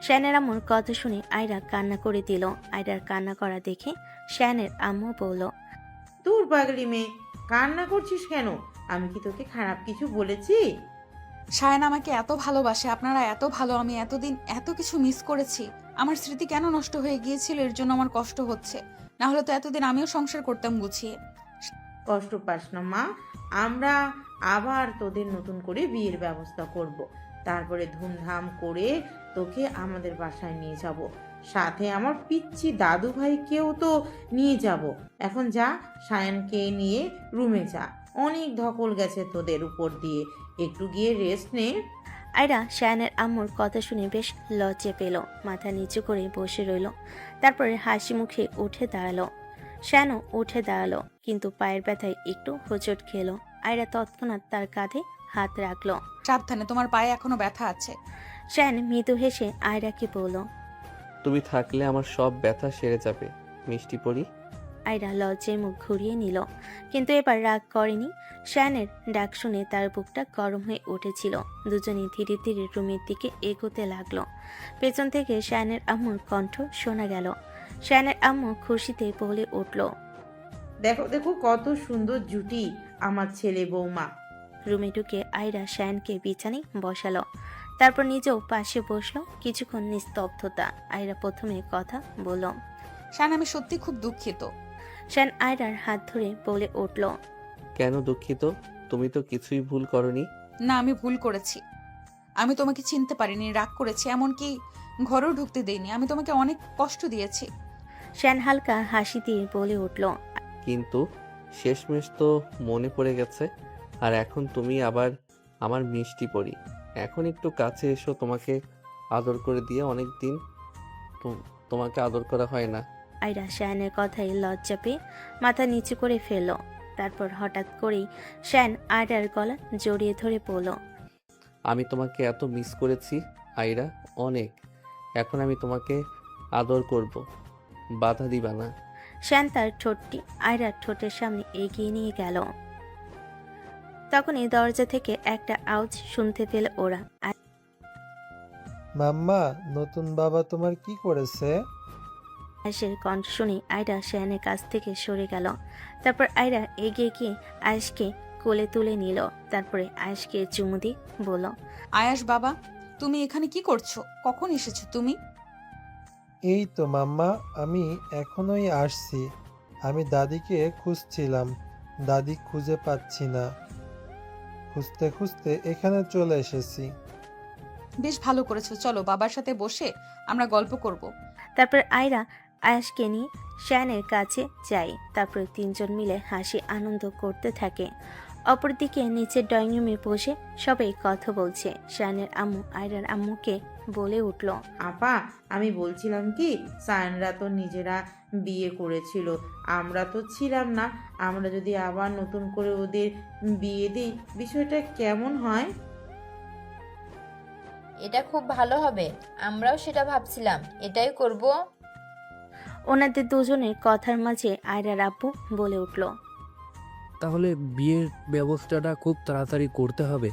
শায়নের আম্মুর কথা শুনে আয়রা কান্না করে দিল। আয়রার কান্না করা দেখে শায়নের আম্মু বলল, দূর পাগলি মেয়ে, কান্না করছিস কেন? আমি কি তোকে খারাপ কিছু বলেছি? সায়ান আমাকে এত ভালোবাসে, আপনারা এত ভালো। আমি এতদিন এত কিছু মিস করেছি। আমার স্মৃতি কেন নষ্ট হয়ে গিয়েছিল, এর জন্য আমার কষ্ট হচ্ছে। না হলে তো এতদিন আমিও সংসার করতাম গুছিয়ে। কষ্ট পাস না মা, আমরা আবার তোদের নতুন করে বিয়ের ব্যবস্থা করব। তারপরে ধুমধাম করে তোকে আমাদের বাসায় নিয়ে যাব, সাথে আমার পিচ্চি দাদু ভাইকেও তো নিয়ে যাব। এখন যা, সায়ানকে নিয়ে রুমে যা, অনেক ধকল গেছে তোদের উপর দিয়ে, একটু গিয়ে রেস্ট নে। আয়রা শায়নের আম্মুর কথা শুনে বেশ লজ্জা পেল। মাথা নিচু করে বসে রইল। তারপরে হাসি মুখে উঠে দাঁড়ালো। শায়নও উঠে দাঁড়ালো, কিন্তু পায়ের ব্যথায় একটু হোঁচট খেলো। আয়রা তৎক্ষণাৎ তার কাঁধে হাত রাখলো। সাবধানে, তোমার পায়ে এখনো ব্যথা আছে। শায়ন মৃদু হেসে আয়রাকে বলল, তুমি থাকলে আমার সব ব্যথা সেরে যাবে মিষ্টি পরি। আয়রা লজ্জায় মুখ ঘুরিয়ে নিল, কিন্তু এবার রাগ করেনি। শায়ানের ডাক শুনে তার বুকটা গরম হয়ে উঠেছিল। দুজনেই ধীরে ধীরে রুমের দিকে এগোতে লাগলো। পেছন থেকে শায়ানের আম্মুর কণ্ঠ শোনা গেল। শায়ানের আম্মু খুশিতে বলে উঠল। দেখো দেখো কত সুন্দর জুটি আমার ছেলে বৌমা। রুমে ঢুকে আয়রা শায়ানকে বিছানায় বসালো, তারপর নিজেও পাশে বসলো। কিছুক্ষণ নিস্তব্ধতা। আয়রা প্রথমে কথা বলল। শান, আমি সত্যি খুব দুঃখিত। শায়ান আয়রার হাত ধরে বলে উঠল। কেন দুঃখিত? তুমি তো কিছুই ভুল করনি। না, আমি ভুল করেছি। আমি তোমাকে চিনতে পারিনি, রাগ করেছি, এমনকি ঘরেও ঢুকতে দেইনি। আমি তোমাকে অনেক কষ্ট দিয়েছি। শায়ান হালকা হাসি দিয়ে বলে উঠল। কিন্তু শেষমেশ তো মনে পড়ে গেছে। আর এখন তুমি আবার আমার মিষ্টি পরি। এখন একটু কাছে এসো, তোমাকে আদর করে দিয়ে অনেক দিন তোমাকে আদর করা হয় না। আয়রা শায়ানের কথায় লজ্জা পেয়ে মাথা নিচু করে ফেলল। তারপর হঠাৎ করেই শায়ান আয়রার গলা জড়িয়ে ধরে বলল। আমি তোমাকে এত মিস করেছি আয়রা, অনেক। এখন আমি তোমাকে আদর করব, বাধা দিবা না। শায়ান তার ঠোঁটটি আয়রার ঠোঁটের সামনে এগিয়ে নিয়ে গেল। তখনই দরজা থেকে একটা আওয়াজ শুনতে পেল ওরা। মাম্মা, নতুন বাবা তোমার কি করেছে? আয়েশের কণ্ঠ শুনে আয়রা শায়ানের কাছ থেকে সরে গেল। তারপর আয়রা এগিয়ে গিয়ে আয়েশকে কোলে তুলে নিল। তারপরে আয়েশকে চুমু দিয়ে বলল। আয়াস বাবা, তুমি এখানে কি করছো? কখন এসেছো তুমি? এই তো মাম্মা, আমি এখনই আসছি। আমি দাদিকে খুঁজছিলাম, দাদি খুঁজে পাচ্ছি না। খুঁজতে খুঁজতে এখানে চলে এসেছি। বেশ ভালো করেছো, চলো বাবার সাথে বসে আমরা গল্প করব। তারপর আয়রা আয়েশকে নিয়ে শায়ানের কাছে যায়। তারপর তিনজন মিলে হাসি আনন্দ করতে থাকে। অপরদিকে নিচের ড্রয়িং রুমে বসে সবাই কথা বলছে। শায়ানের আম্মু আয়রার আম্মুকে বলে উঠল। আপা, আমি বলছিলাম কি, সায়নরা তো নিজেরা বিয়ে করেছিল, আমরা তো ছিলাম না। আমরা যদি আবার নতুন করে ওদের বিয়ে দিই, বিষয়টা কেমন হয়? এটা খুব ভালো হবে, আমরাও সেটা ভাবছিলাম, এটাই করব। ওনাদের দুজনের কথার মাঝে আয়রার আব্বু বলে উঠল। তাহলে বিয়ের ব্যবস্থাটা খুব তাড়াতাড়ি করতে হবে।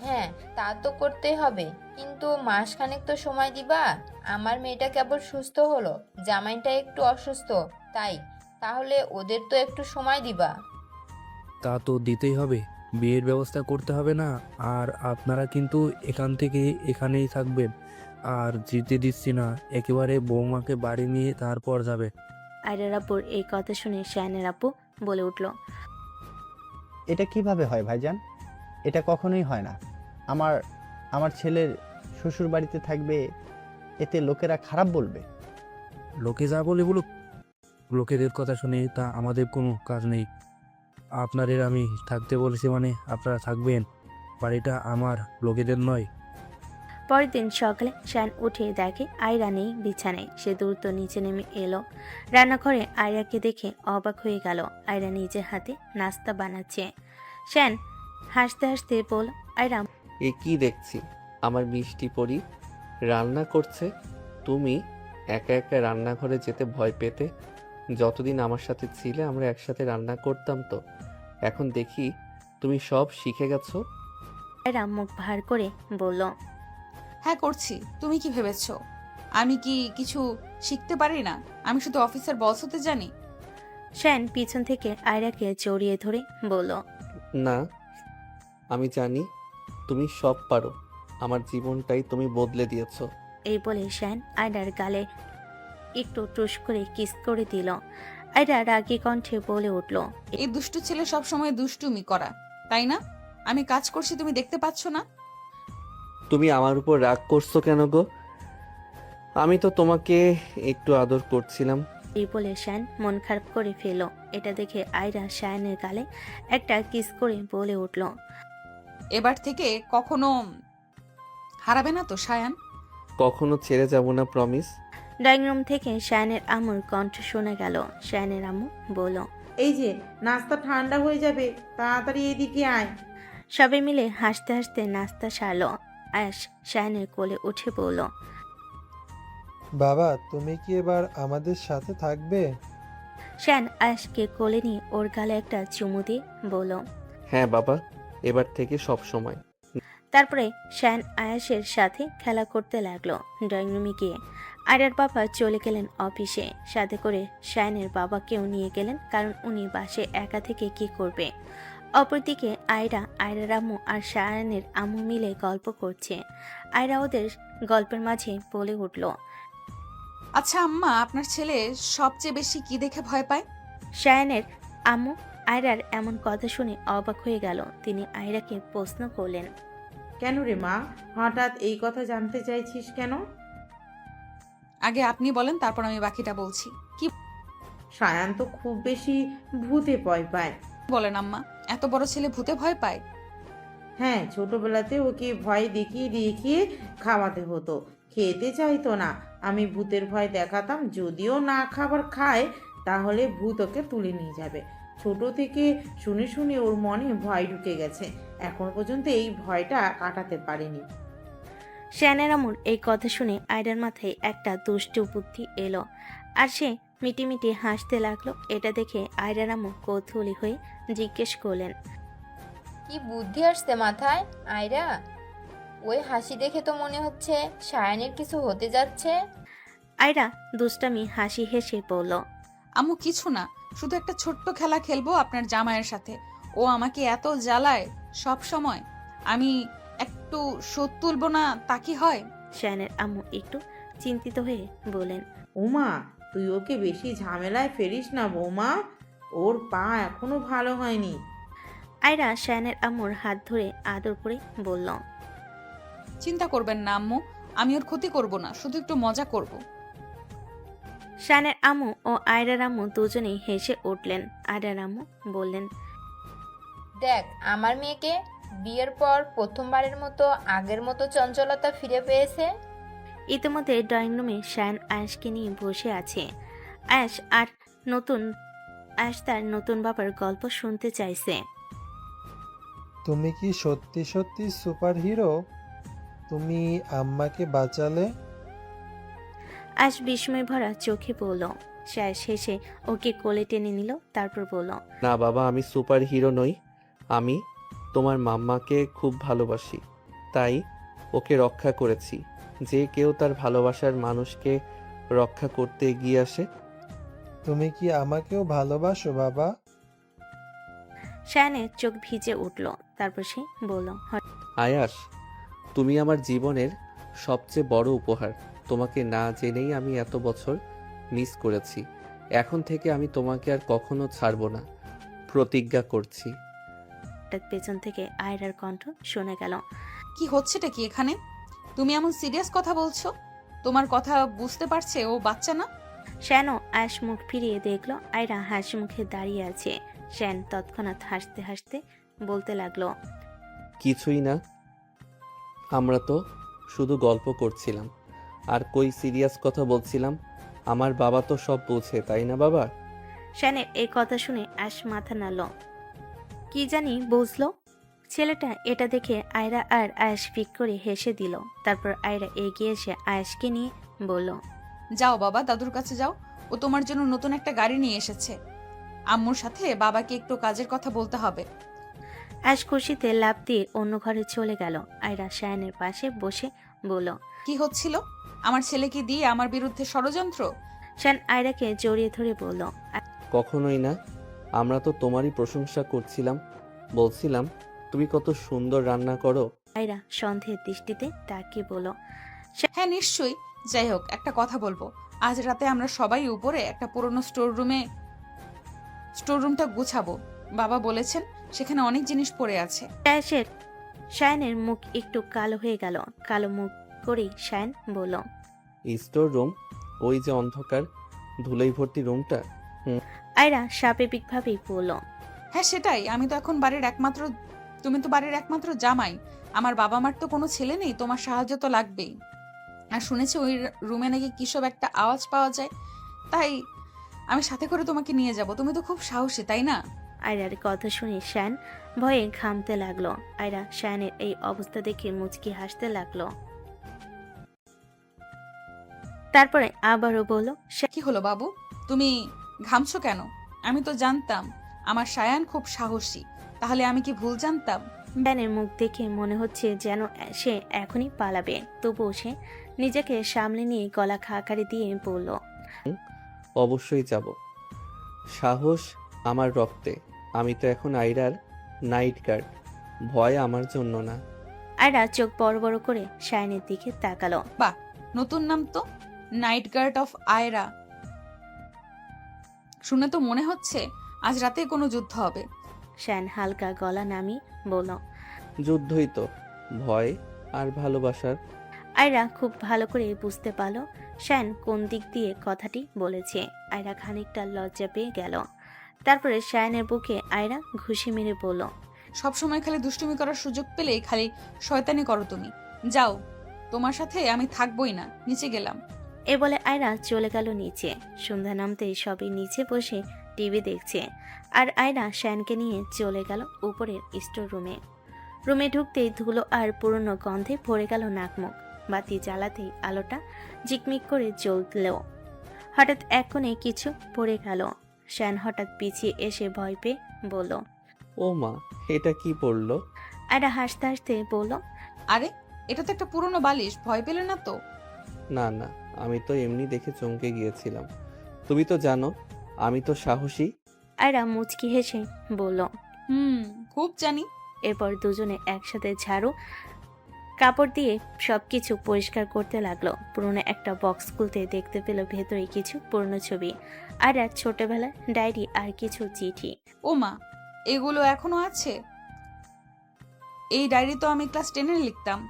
হ্যাঁ, তা তো করতেই হবে, কিন্তু মাসখানেক তো সময় দিবা। আমার মেয়েটা কেবল সুস্থ হলো, জামাইটা একটু অসুস্থ, তাই। তাহলে ওদের তো একটু সময় দিবা। তা তো দিতেই হবে, বিয়ের ব্যবস্থা করতে হবে না। আর আপনারা কিন্তু এখান থেকে এখানেই থাকবেন, আর যেতে দিচ্ছি না। একেবারে বৌমাকে বাড়ি নিয়ে তারপর যাবে। আয়রার আব্বুর এই কথা শুনে শায়ানের আব্বু বলে উঠল। এটা কিভাবে হয় ভাইজান? এটা কখনোই হয় না। আমার আমার ছেলের শ্বশুর বাড়িতে থাকবে, এতে লোকেরা খারাপ বলবে। লোকে যা বলে বলুক, লোকেদের কথা শুনে তা আমাদের কোনো কাজ নেই। আপনাদের আমি থাকতে বলেছি মানে আপনারা থাকবেন। বাড়িটা আমার, লোকেদের নয়। পরের দিন সকালে শায়ান উঠে দেখে আয়রা নেই বিছানায়। সে দ্রুত নিচে নেমে এলো। রান্নাঘরে আয়রাকে দেখে অবাক হয়ে গেল। আয়রা নিজের হাতে নাস্তা বানাচ্ছে। শায়ান হাসতে হাসতে বলল। আয়রা, এ কি দেখছি, আমার মিষ্টি পরি রান্না করছে। তুমি একা একা রান্নাঘরে যেতে ভয় পেতে। যতদিন আমার সাথে ছিলে আমরা একসাথে রান্না করতাম, তো এখন দেখি তুমি সব শিখে গেছো। আয়রা মুখ ভার করে বলল। হ্যাঁ করছি, তুমি কি ভেবেছো আমি কি কিছু শিখতে পারি না? আমি শুধু অফিসের বস হতে জানি। শায়ান পিছন থেকে আয়রাকে জড়িয়ে ধরে বলল। না, আমি জানি তুমি সব পারো। আমার জীবনটাই তুমি বদলে দিয়েছো। এই বলে শায়ান আয়রার গালে একটু টুস করে কিস করে দিল। আয়রা রাগী কণ্ঠে বলে উঠল। এই দুষ্টু ছেলে সব সময় দুষ্টুমি করা, তাই না? আমি কাজ করছি, তুমি দেখতে পাচ্ছ না? তুমি আমার উপর রাগ করছো কেন গো? আমি তো তোমাকে একটু আদর করছিলাম। এই বলে শায়ান মন খারাপ করে ফেল। এটা দেখে আয়রা শায়ানের গালে একটা কিস করে বলে উঠল। এবার থেকে কখনো হারাবে না তো শায়ান? কখনো ছেড়ে যাব না, প্রমিস। ড্রয়িং রুম থেকে শায়ানের আম্মুর কণ্ঠ শোনা গেল। শায়ানের আম্মু বলল। এই যে নাস্তা ঠান্ডা হয়ে যাবে, তাড়াতাড়ি এদিকে আয়। সবাই মিলে হাসতে হাসতে নাস্তা সারল। আয়াস শায়ানের কোলে উঠে বলল। বাবা তুমি কি এবার আমাদের সাথে থাকবে? শায়ান আয়াসকে কোলে নিয়ে ওর গালে একটা চুমু দিয়ে বলল। হ্যাঁ বাবা, এবার থেকে সব সময়। তারপরে শায়ান আয়াসের সাথে খেলা করতে লাগলো। ড্রয়িং রুমে গিয়ে আয়রার বাবা চলে গেলেন অফিসে, সাথে করে শায়ানের বাবাকেও নিয়ে গেলেন, কারণ উনি বাসে একা থেকে কি করবে। অপরদিকে আয়রার আম্মু আর শায়ানের আম্মু মিলে গল্প করছে। আয়রা ওদের গল্পের মাঝে বলে উঠল। আচ্ছা আম্মা, আপনার ছেলে সবচেয়ে বেশি কি দেখে ভয় পায়? শায়ানের আম্মু আয়রার এমন কথা শুনে অবাক হয়ে গেল। তিনি আয়রাকে প্রশ্ন করলেন। কেন রে মা, হঠাৎ এই কথা জানতে চাইছিস কেন? আগে আপনি বলেন, তারপর আমি বাকিটা বলছি। কি সায়ান তো খুব বেশি ভূতে ভয় পায়। বলেন আম্মা, এত বড় ছেলে ভূতে ভয় পায়? হ্যাঁ, ছোটবেলাতে ওকে ভয় দেখিয়ে দেখিয়ে খাওয়াতে হতো, খেতে চাইতো না। আমি ভূতের ভয় দেখাতাম, যদিও না খাবার খায় তাহলে ভূত ওকে তুলে নিয়ে যাবে। ছোট থেকে শুনে শুনে ওর মনে ভয় ঢুকে গেছে, এখন পর্যন্ত এই ভয়টা কাটাতে পারেনি। শায়ানের আম্মুর এই কথা শুনে আয়রার মাথায় একটা দুষ্টু বুদ্ধি এলো, আর সে মিটিমিটি হাসতে লাগলো। এটা দেখে আয়রার আম্মু কৌতূহলী হয়ে জিজ্ঞেস করলেন। কি বুদ্ধি আসছে মাথায় আয়রা? ওই হাসি দেখে তো মনে হচ্ছে সায়ানের কিছু হতে যাচ্ছে। আয়রা দুষ্টামি হাসি হেসে বলল। আম্মু কিছু না, শুধু একটা ছোট্ট খেলা খেলবো আপনার জামাইয়ের সাথে। ও আমাকে এত জ্বালায় সব সময়, আমি একটু শোধ তুলবো না তা কি হয়? শায়ানের আম্মু একটু চিন্তিত হয়ে বলেন। উমা, তুই ওকে বেশি ঝামেলায় ফেলিস না বৌমা, ওর পা এখনো ভালো হয়নি। আয়রা শায়ানের আম্মুর হাত ধরে আদর করে বলল। চিন্তা করবেন না আম্মু, আমি ওর ক্ষতি করব না, শুধু একটু মজা করব। শায়ানের আম্মু ও আয়রার আম্মু দুজনেই হেসে উঠলেন। আয়রার আম্মু বললেন। দেখ আমার মেয়েকে, বিয়ের পর প্রথমবারের মতো আগের মতো চঞ্চলতা ফিরে পেয়েছে। ইতিমধ্যে ড্রয়িং রুমে শায়ান আয়াসকে নিয়ে বসে আছে। আয়াস তার নতুন বাবার গল্প শুনতে চাইছে। তুমি কি সত্যি সত্যি সুপার হিরো? তুমি আম্মাকে বাঁচালে? আয়াস বিস্ময় ভরা চোখে বলল। আয়াস হেসে ওকে কোলে টেনে নিল, তারপর বলল। না বাবা, আমি সুপার হিরো নই। আমি তোমার মাম্মাকে খুব ভালোবাসি, তাই ওকে রক্ষা করেছি। যে কেউ তার ভালোবাসার মানুষকে রক্ষা করতে এগিয়ে আসে। তুমি কি আমাকেও ভালোবাসো বাবা? শায়ানের চোখ ভিজে উঠল, তারপর সে বলল। আয়াস, তুমি আমার জীবনের সবচেয়ে বড় উপহার। তোমাকে না জেনেই আমি এত বছর মিস করেছি। এখন থেকে আমি তোমাকে আর কখনো ছাড়বো না, প্রতিজ্ঞা করছি। হঠাৎ পেছন থেকে আয়রার কণ্ঠ শোনা গেল। কি হচ্ছেটা কি এখানে? তুমি এমন সিরিয়াস কথা বলছো? তোমার কথা বুঝতে পারছে ও বাচ্চা না? শ্যানও আয়াস মুখ ফিরিয়ে দেখলো আয়রা হাসি মুখে দাঁড়িয়ে আছে। শ্যান তৎক্ষণাৎ হাসতে হাসতে বলতে লাগলো। কিছুই না, আমরা তো শুধু গল্প করছিলাম। আর কই সিরিয়াস কথা বলছিলাম? আমার বাবা তো সব বোঝে, তাই না বাবা? শ্যানের এই কথা শুনে আয়াস মাথা নাড়ল। কি জানি বুঝলো ছেলেটা। এটা দেখে আয়রা আর আয়াস ফিক করে হেসে দিল। তারপর আয়রা এগিয়ে এসে আয়াসকে নিয়ে বলল। যাও বাবা, দাদুর কাছে যাও, ও তোমার জন্য নতুন একটা গাড়ি নিয়ে এসেছে। আম্মুর সাথে বাবাকে একটু কাজের কথা বলতে হবে। আয়াস খুশিতে লাফ দিয়ে অন্য ঘরে চলে গেল। আয়রা শায়ানের পাশে বসে বলল। কি হচ্ছিল? আমার ছেলেকে দিয়ে আমার বিরুদ্ধে ষড়যন্ত্র? শায়ান আয়রাকে জড়িয়ে ধরে বলল। কখনোই না, আমরা তো তোমারই প্রশংসা করছিলাম, বলছিলাম তুমি কত সুন্দর রান্না করো। আয়রা সন্দেহের দৃষ্টিতে তাকিয়ে বলল। হ্যাঁ নিশ্চয়ই। যাই হোক, একটা কথা বলবো। আজ রাতে আমরা সবাই উপরে একটা পুরনো স্টোররুমটা গুছাবো। বাবা বলেছেন সেখানে অনেক জিনিস পড়ে আছে। শায়ানের মুখ একটু কালো হয়ে গেল। কালো মুখ করেই শায়ান বলল। Store room? ওই যে অন্ধকার ধুলোই ভর্তি রুমটা? আয়রা স্বাভাবিকভাবেই বলল। হ্যাঁ সেটাই। তুমি তো বাড়ির একমাত্র জামাই। আমার বাবা মার তো কোনো ছেলে নেই, তোমার সাহায্য তো লাগবেই। আর শুনেছি ওই রুমে নাকি কিসব একটা আওয়াজ পাওয়া যায়, তাই আমি সাথে করে তোমাকে নিয়ে যাব। তুমি তো খুব সাহসী, তাই না? আয়রার কথা শুনে শায়ান ভয়ে ঘামতে লাগলো। আয়রা শায়ানের এই অবস্থা দেখে মুচকি হাসতে লাগলো। তারপরে আবারও বলল, কি হলো বাবু, তুমি ঘামছো কেন? আমি তো জানতাম আমার সায়ান খুব সাহসী, তাহলে আমি কি ভুল জানতাম? শায়ানের মুখ দেখে মনে হচ্ছে যেন সে এখনই পালাবে, তবুও সে নিজেকে সামলে নিয়ে গলা খাকারি দিয়ে বলল, অবশ্যই যাব। সাহস আমার রক্তে। আমি তো এখন আয়রার নাইট গার্ড। ভয় আমার জন্য না। আয়রা চোখ বড় বড় করে শায়ানের দিকে তাকালো। বাহ, নতুন নাম তো, নাইট গার্ড অফ আয়রা। শুনে তো মনে হচ্ছে আজ রাতে কোনো যুদ্ধ হবে। শায়ান হালকা গলা নামিয়ে বলল, যুদ্ধই তো, ভয় আর ভালোবাসার। আয়রা খুব ভালো করে বুঝতে পারল শায়ান কোন দিক দিয়ে কথাটি বলেছে। আয়রা খানিকটা লজ্জা পেয়ে গেল। তারপরে শায়ানের বুকে আয়রা ঘুষি মেরে বলল, সবসময় খালি দুষ্টুমি করার সুযোগ পেলেই খালি শয়তানি করো তুমি। যাও, তোমার সাথে আমি থাকবোই না, নিচে গেলাম। এ বলে আয়রা চলে গেল নিচে। সন্ধ্যা নামতেই সবাই নিচে বসে টিভি দেখছে, আর আয়রা শায়ানকে নিয়ে চলে গেল উপরের স্টোর রুমে। রুমে ঢুকতেই ধুলো আর পুরনো গন্ধে ভরে গেল নাকমুখ। বাতি জ্বালাতেই আলোটা ঝিকমিক করে জ্বলল। হঠাৎ এক কোণে কিছু পড়ে গেল। শায়ান হঠাৎ পিছিয়ে এসে ভয় পেয়ে বলল, ও মা, এটা কি পড়লো? আয়রা হাসতে হাসতে বলল, আরে, এটা তো একটা পুরনো বালিশ, ভয় পেলে না তো? না না, আমি তো এমনি দেখে চমকে গিয়েছিলাম। তুমি তো জানো আমি তো সাহসী। আয়রা মুচকি হেসে বলল, খুব জানি। এরপর দুজনে একসাথে ঝাড়ু কাপড় দিয়ে সবকিছু পরিষ্কার করতে লাগলো। পুরনো একটা বক্স খুলতে দেখতে পেল ভেতরে কিছু পুরনো ছবি আর এক ছোটবেলার ডায়েরি আর কিছু চিঠি। ও মা, এগুলো এখনো আছে? এই ডায়েরি তো আমি ক্লাস 10-এ লিখতাম।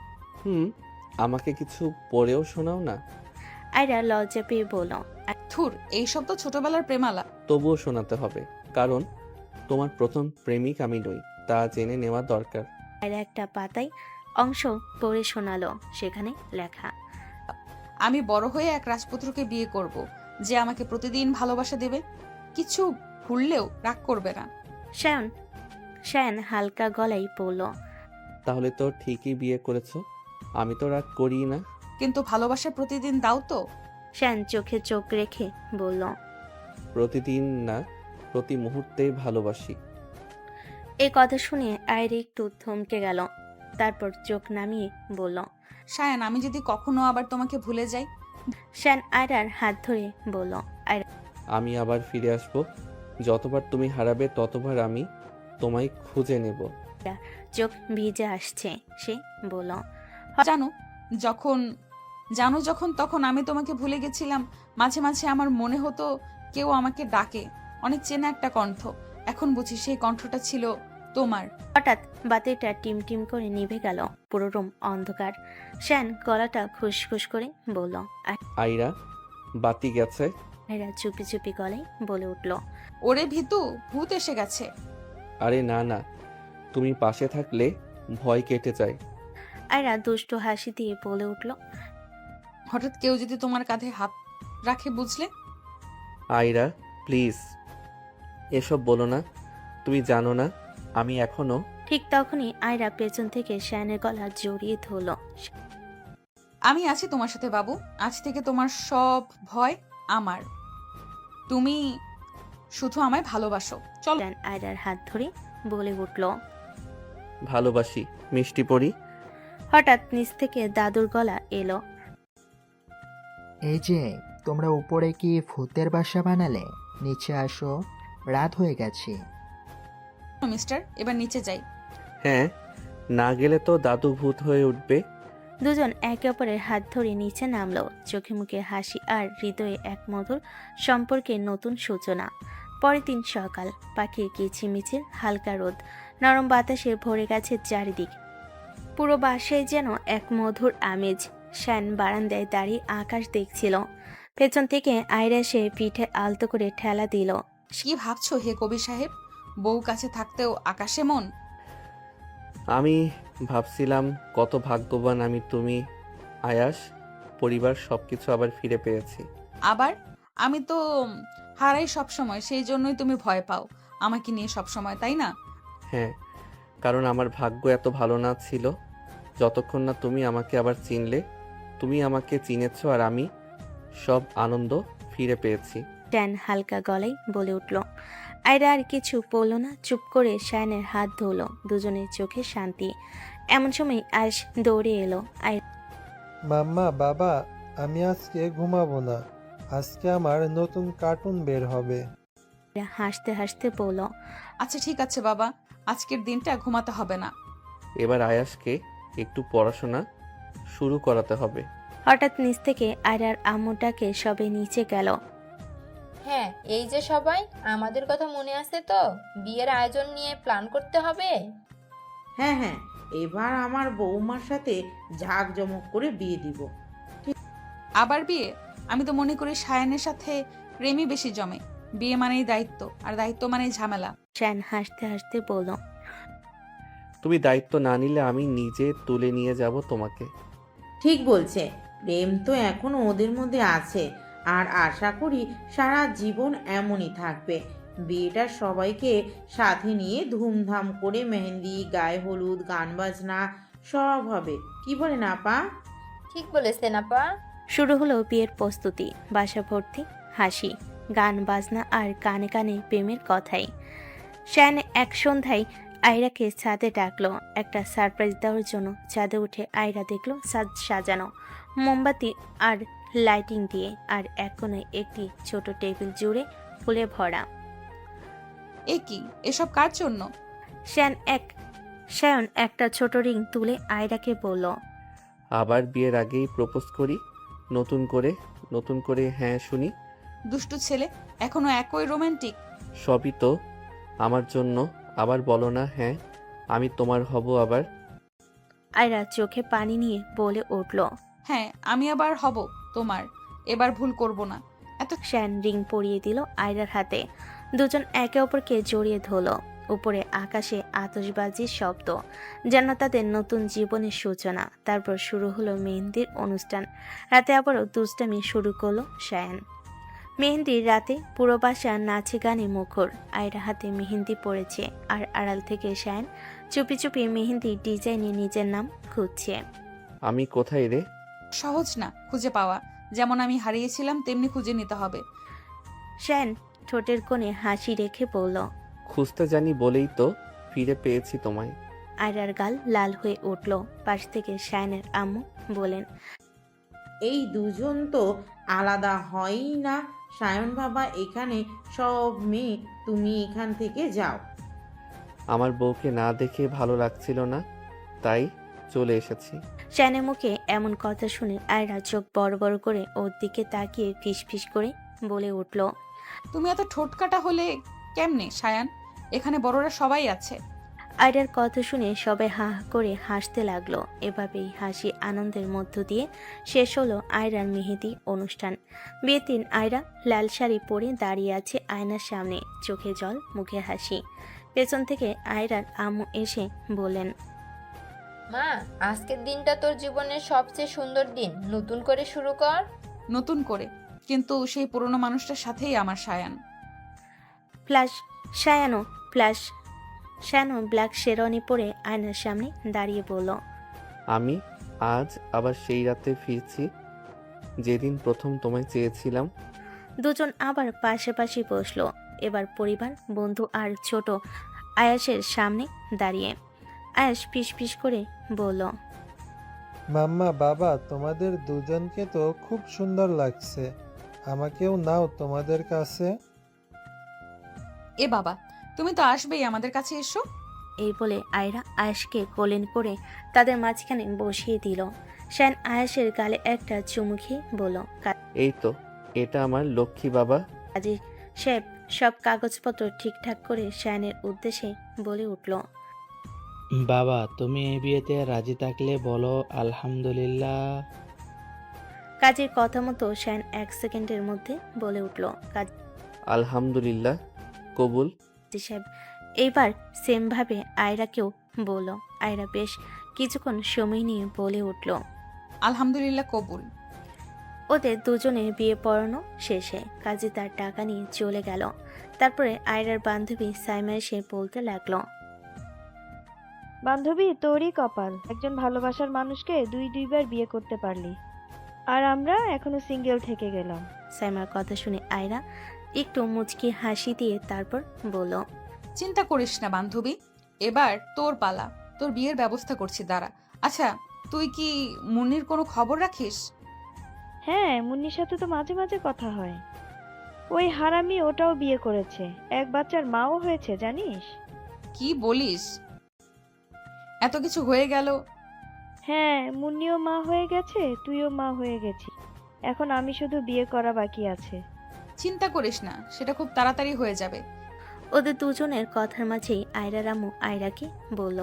আমাকে কিছু পড়েও শোনাও না। আয়রা লজ্জা পেয়ে বলল, থুর, এইসব তো ছোটবেলার প্রেমালা। তবুও শোনাতে হবে, কারণ তোমার প্রথম প্রেমিক আমি নই, তা জেনে নেওয়া দরকার। আয়রা একটা পাতায় অংশ পড়ে শোনালো। সেখানে লেখা, আমি বড় হয়ে এক রাজপুত্রকে বিয়ে করব, যে আমাকে প্রতিদিন ভালোবাসা দেবে, কিছু ভুললেও রাগ করবে না। শায়ান হালকা গলায় বলল, তাহলে তো ঠিকই বিয়ে করেছো। আমি তো রাগ করি না। কিন্তু ভালোবাসা প্রতিদিন দাও তো? শায়ান চোখে চোখ রেখে বলল, প্রতিদিন না, প্রতি মুহূর্তেই ভালোবাসি। এই কথা শুনে আয়রা একটু থমকে গেল। তারপর চোখ নামিয়ে বলল, শায়ান, আমি যদি কখনো আবার তোমাকে ভুলে যাই? শায়ান আয়রার হাত ধরে বলল, আমি আবার ফিরে আসব। যতবার তুমি হারাবে ততবার আমি তোমায় খুঁজে নেব। চোখ ভিজে আসছে। সে বলল, জানো যখন তখন আমি তোমাকে ভুলে গেছিলাম। মাঝে মাঝে আমার মনে হতো কেউ আমাকে ডাকে, অনেক চেনা একটা কণ্ঠ। এখন বুঝি সেই কণ্ঠটা ছিল তোমার। হঠাৎ বাতিটা টিম টিম করে নিভে গেল। পুরো রুম অন্ধকার। শায়ান গলাটা খুশখুশ করে বলল, আয়রা, বাতি গেছে। আয়রা চুপি চুপি গলায় বলে উঠল, ওরে ভিতু, ভূত এসে গেছে। আরে না না, তুমি পাশে থাকলে ভয় কেটে যায়। আয়রা দুষ্টু হাসি দিয়ে বলে উঠল, হঠাৎ কেউ যদি তোমার কাঁধে হাত রাখে, বুঝলে? আয়রা প্লিজ এসব বলো না। তুমি জানো না আমি এখনো। ঠিক তখনই আয়রা পেছন থেকে শায়ানের গলা জড়িয়ে ধরল। আমি আছি তোমার সাথে বাবু, আজ থেকে তোমার সব ভয় আমার। তুমি শুধু আমায় ভালোবাসো। চল। আয়রার হাত ধরে বলে উঠল, ভালোবাসি মিষ্টি পরি। হঠাৎ নিচ থেকে দাদুর গলা এলো, এই যে তোমরা উপরে কি ভূতের বাসা বানালে? নিচে আসো, রাত হয়ে গেছে। মিস্টার, এবার নিচে যাই। হ্যাঁ, না গেলে তো দাদু ভূত হয়ে উঠবে। দুজন একে অপরের হাত ধরে নিচে নামলো। চোখে মুখে হাসি আর হৃদয়ে এক মধুর সম্পর্কের নতুন সূচনা। পরের দিন সকাল, পাখির কিচিমিচির, হালকা রোদ, নরম বাতাসে ভরে গেছে চারিদিক। পুরো বাসায় যেন এক মধুর আমেজ। শায়ান বারান্দায় দাঁড়িয়ে আকাশ দেখছিল। পেছন থেকে আয়রা সে পিঠে আলতো করে ঠেলা দিল। কি ভাবছো হে কবির সাহেব, বউ কাছে থাকতেও আকাশে মন? আমি ভাবছিলাম কত ভাগ্যবান আমি, তুমি, আয়াস, পরিবার, সবকিছু আবার ফিরে পেয়েছি। আবার আমি তো হারাই সব সময়, সেই জন্যই তুমি ভয় পাও আমাকে নিয়ে সব সময়, তাই না? হ্যাঁ, কারণ আমার ভাগ্য এত ভালো না ছিল যতক্ষণ না তুমি আমাকে আবার চিনলে। তুমি আমাকে চিনেছো আর আমি সব আনন্দ ফিরে পেয়েছি। শায়ান হালকা গলায় বলে উঠল। আয়রা আর কিছু বলল না, চুপ করে শায়ানের হাত ধরল। দুজনের চোখে শান্তি। এমন সময় আয়েশ দৌড়ে এলো। মাম্মা বাবা, আমি আজকে ঘুমাবো না। আজকে আমার নতুন কার্টুন বের হবে। আয়রা হাসতে হাসতে বলল, আচ্ছা ঠিক আছে বাবা, আজকের দিনটা ঘুমাতে হবে না। এবার আয়াসকে একটু পড়াশোনা শুরু করাতে হবে। হঠাৎ নিচ থেকে আয়রার আম্মুটাকে সবে নিচে গেল। হ্যাঁ, এই যে সবাই, আমাদের কথা মনে আছে তো? বিয়ের আয়োজন নিয়ে প্ল্যান করতে হবে। হ্যাঁ হ্যাঁ, এবার আমার বৌমার সাথে ঝাঁকজমক করে বিয়ে দিব। আবার বিয়ে? আমি তো মনে করি সায়ানের সাথে প্রেমই বেশি জমে। বিয়ে মানেই দায়িত্ব, আর দায়িত্ব মানেই ঝামেলা। শায়ান হাসতে হাসতে বলল, তুমি দায়িত্ব না নিলে আমি নিজে তুলে নিয়ে যাব তোমাকে। ঠিক বলছে, প্রেম তো এখনো ওদের মধ্যে আছে, আর আশা করি সারা জীবন এমনই থাকবে। বিয়েটা সবাইকে সাথে নিয়ে ধুমধাম করে মেহেন্দি, গায়ে হলুদ, গান বাজনা সব হবে। কি বলেন আপা? ঠিক বলেছেন আপা। শুরু হলো বিয়ের প্রস্তুতি। বাসা ভর্তি হাসি, গান বাজনা আর কানে কানে প্রেমের কথাই। শায়ান এক সন্ধ্যায় আয়রাকে ছাদে ডাকলো একটা সারপ্রাইজ দেওয়ার জন্য। ছাদে উঠে আয়রা দেখলো ছাদ সাজানো মোমবাতি আর লাইটিং দিয়ে, আর এক কোণায় একটি ছোট টেবিল জুড়ে ফুলে ভরা। এ কি, এসব কার জন্য? শায়ন একটা ছোট রিং তুলে আয়রাকে বলল, আবার বিয়ের আগেই প্রপোজ করি নতুন করে হ্যাঁ শুনি। দুষ্টু ছেলে, এখনো একই রোমান্টিক। সবই তো আমার জন্য। আবার বলো না হ্যাঁ আমি তোমার হব আবার। আয়রা চোখে পানি নিয়ে বলে উঠল, হ্যাঁ, আমি আবার হব তোমার। এবার ভুল করব না। শায়ান রিং পরিয়ে দিল আয়রার হাতে। দুজন একে অপরকে জড়িয়ে ধরল। উপরে আকাশে আতশবাজির শব্দ, যেন তাদের নতুন জীবনের সূচনা। তারপর শুরু হলো মেহেন্দির অনুষ্ঠান। রাতে আবারও দুষ্টামি শুরু করলো শায়ান। মেহেন্দির রাতে পুরো বাসা নাচে গানে মুখর। আয়রা হাতে মেহেন্দি পড়েছে, আর আড়াল থেকে শায়ান চুপি চুপি মেহেন্দির ডিজাইনে নিজের নাম খুঁজছে। আমি কোথায় রে? সহজ না খুঁজে পাওয়া। যেমন আমি হারিয়েছিলাম তেমনি খুঁজে নিতে হবে। শায়ান ঠোঁটের কোণে হাসি রেখে বলল, খুঁজতে জানি বলেই তো ফিরে পেয়েছি তোমায়। আয়রার গাল লাল হয়ে উঠল। পাশ থেকে শায়ানের আম্মু বলেন, এই দুজন তো আলাদা হয়ই না। সায়ন বাবা, এখানে সব মেয়ে, তুমি এখান থেকে যাও। আমার বউকে না দেখে ভালো লাগছিল না, তাই চলে এসেছি। শায়ানের মুখে এমন কথা শুনে আয়রা চোখ বড় বড় করে ওর দিকে তাকিয়ে ফিসফিস করে বলে উঠল, তুমি এত ঠোঁটকাটা হলে কেমনে সায়ান? এখানে বড়রা সবাই আছে। আয়রার কথা শুনে সবাই হা হা করে হাসতে লাগলো। এভাবেই হাসি আনন্দের মধ্য দিয়ে শেষ হলো আয়রার মেহেদি অনুষ্ঠান। বিয়ের দিন আয়রা লাল শাড়ি পরে দাঁড়িয়ে আছে আয়নার সামনে, চোখে জল মুখে হাসি। পেছন থেকে আয়রার আম্মু এসে বললেন, মা, আজকের দিনটা তোর জীবনের সবচেয়ে সুন্দর দিন। নতুন করে শুরু কর। নতুন করে? কিন্তু সেই পুরনো মানুষটার সাথেই আমার সায়ান। শায়ানো ব্ল্যাক শেরওয়ানি পরে আয়নার সামনে দাঁড়িয়ে বলল, আমি আজ আবার সেই রাতে ফিরছি যেদিন প্রথম তোমায় চেয়েছিলাম। দুজন আবার পাশাপাশি বসলো। এবার পরিবার, বন্ধু আর ছোট আয়াসের সামনে দাঁড়িয়ে। আয়াস ফিস করে বলল, মাম্মা বাবা, তোমাদের দুজনকে তো খুব সুন্দর লাগছে। আমাকেও নাও তোমাদের কাছে। এ বাবা, তুমি তো আসবেই, আমাদের কাছে এসো। এই বলে আয়রা আয়াসকে কোলেন করে তাদের মাঝখানে বসিয়ে দিল। শায়ান আয়াসের গালে একটা চুমু খেয়ে বলল, এই তো, এটা আমার লক্ষ্মী বাবা। কাজী সাহেব সব কাগজপত্র ঠিকঠাক করে শায়ানের উদ্দেশ্যে বলে উঠল, বাবা, তুমি এই বিয়েতে রাজি থাকলে বলো আলহামদুলিল্লাহ। কাজীর কথা মতো শায়ান 1 সেকেন্ডের মধ্যে বলে উঠল, আলহামদুলিল্লাহ, কবুল। কাজী সাহেব এইবার সেম ভাবে আয়রাকেও বলল। আয়রা বেশ কিছুক্ষণ সময় নিয়ে বলে উঠল, আলহামদুলিল্লাহ, কবুল। ওদের দুজনের বিয়ে পড়ানো শেষে কাজী তার টাকা নিয়ে চলে গেল। তারপরে আয়রার বান্ধবী সাইমা এসে বলতে লাগলো, বান্ধবী, তোরই কপাল, একজন ভালোবাসার মানুষকে দুইবার বিয়ে করতে পারলি। আর আমরা এখনো সিঙ্গেল থেকে গেলাম। সাইমার কথা শুনে আয়রা একটু মুচকি হাসি দিয়ে তারপর বলল, চিন্তা করিস না বান্ধবী, এবার তোর পালা, তোর বিয়ের ব্যবস্থা করছি দাঁড়া। আচ্ছা, তুই কি মুন্নির কোনো খবর রাখিস? হ্যাঁ, মুন্নির সাথে তো মাঝে মাঝে কথা হয়। ওই হারামি ওটাও বিয়ে করেছে, এক বাচ্চার মাও হয়েছে জানিস? কি বলিস? এত কিছু হয়ে গেল। হ্যাঁ, মুন্নিও মা হয়ে গেছে, তুইও মা হয়ে গেছিস। এখন আমি শুধু বিয়ে করা বাকি আছে। চিন্তা করিস না, সেটা খুব তাড়াতাড়ি হয়ে যাবে। ওদের দুজনের কথার মাঝেই আয়রার আম্মু আয়রাকে বলল,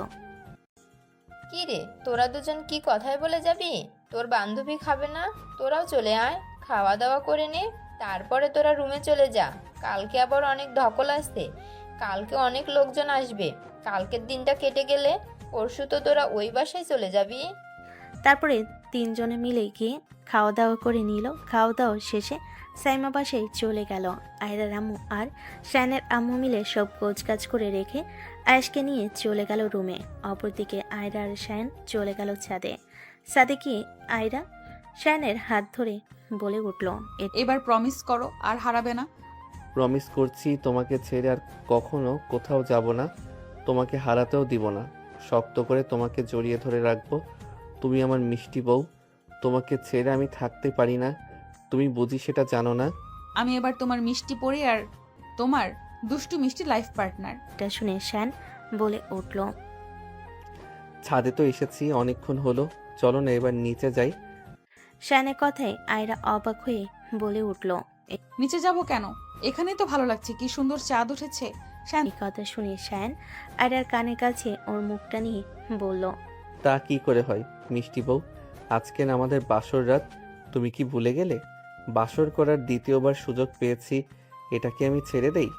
কি রে, তোরা দুজন কি কথাই বলে যাবি? তোর বান্ধবী খাবে না? তোরাও চলে আয়, খাওয়া দাওয়া করে নে, তারপরে তোরা রুমে চলে যা। কালকে আবার অনেক ধকল আসছে, কালকে অনেক লোকজন আসবে। কালকের দিনটা কেটে গেলে পরশু তো তোরা ওই বাসায় চলে যাবি। তারপরে তিনজনে মিলে গিয়ে খাওয়া দাওয়া করে নিল। খাওয়া দাওয়া শেষে সাইমা বাসায় চলে গেল। আয়রার আম্মু আর শায়নের আম্মু মিলে সব গোছগাছ করে রেখে আয়েশকে নিয়ে চলে গেল রুমে। অপরদিকে আয়রা আর শায়ন চলে গেল ছাদে। ছাদে গিয়ে আয়রা শায়নের হাত ধরে বলে উঠল, এবার প্রমিস করো আর হারাবে না। প্রমিস করছি তোমাকে ছেড়ে আর কখনো কোথাও যাব না, তোমাকে হারাতেও দিব না। শক্ত করে তোমাকে জড়িয়ে ধরে রাখবো। তুমি আমার মিষ্টি বউ, তোমাকে ছেড়ে আমি থাকতে পারি না। তুমি বুঝি সেটা জানো না? আমি এবার তোমার মিষ্টি পরি আর তোমার দুষ্টু মিষ্টি লাইফ পার্টনার। এটা শুনে শায়ন বলে উঠল, ছাদে তো এসেছি অনেকক্ষণ হলো, চলো না এবার নিচে যাই। শায়নের কথায় আয়রা অবাক হয়ে বলে উঠল, নিচে যাব কেন? এখানেই তো ভালো লাগছে, কি সুন্দর চাঁদ উঠেছে। এই কথা শুনে শায়ন আয়রার কানের কাছে ওর মুখটা নিয়ে বলল, তা কি করে হয় মিষ্টি বউ? আজকে না আমাদের বাসর রাত, তুমি কি ভুলে গেলে? বাসর করার দ্বিতীয়বার সুযোগ পেয়েছি, এটা কি আমি ছেড়ে দেই?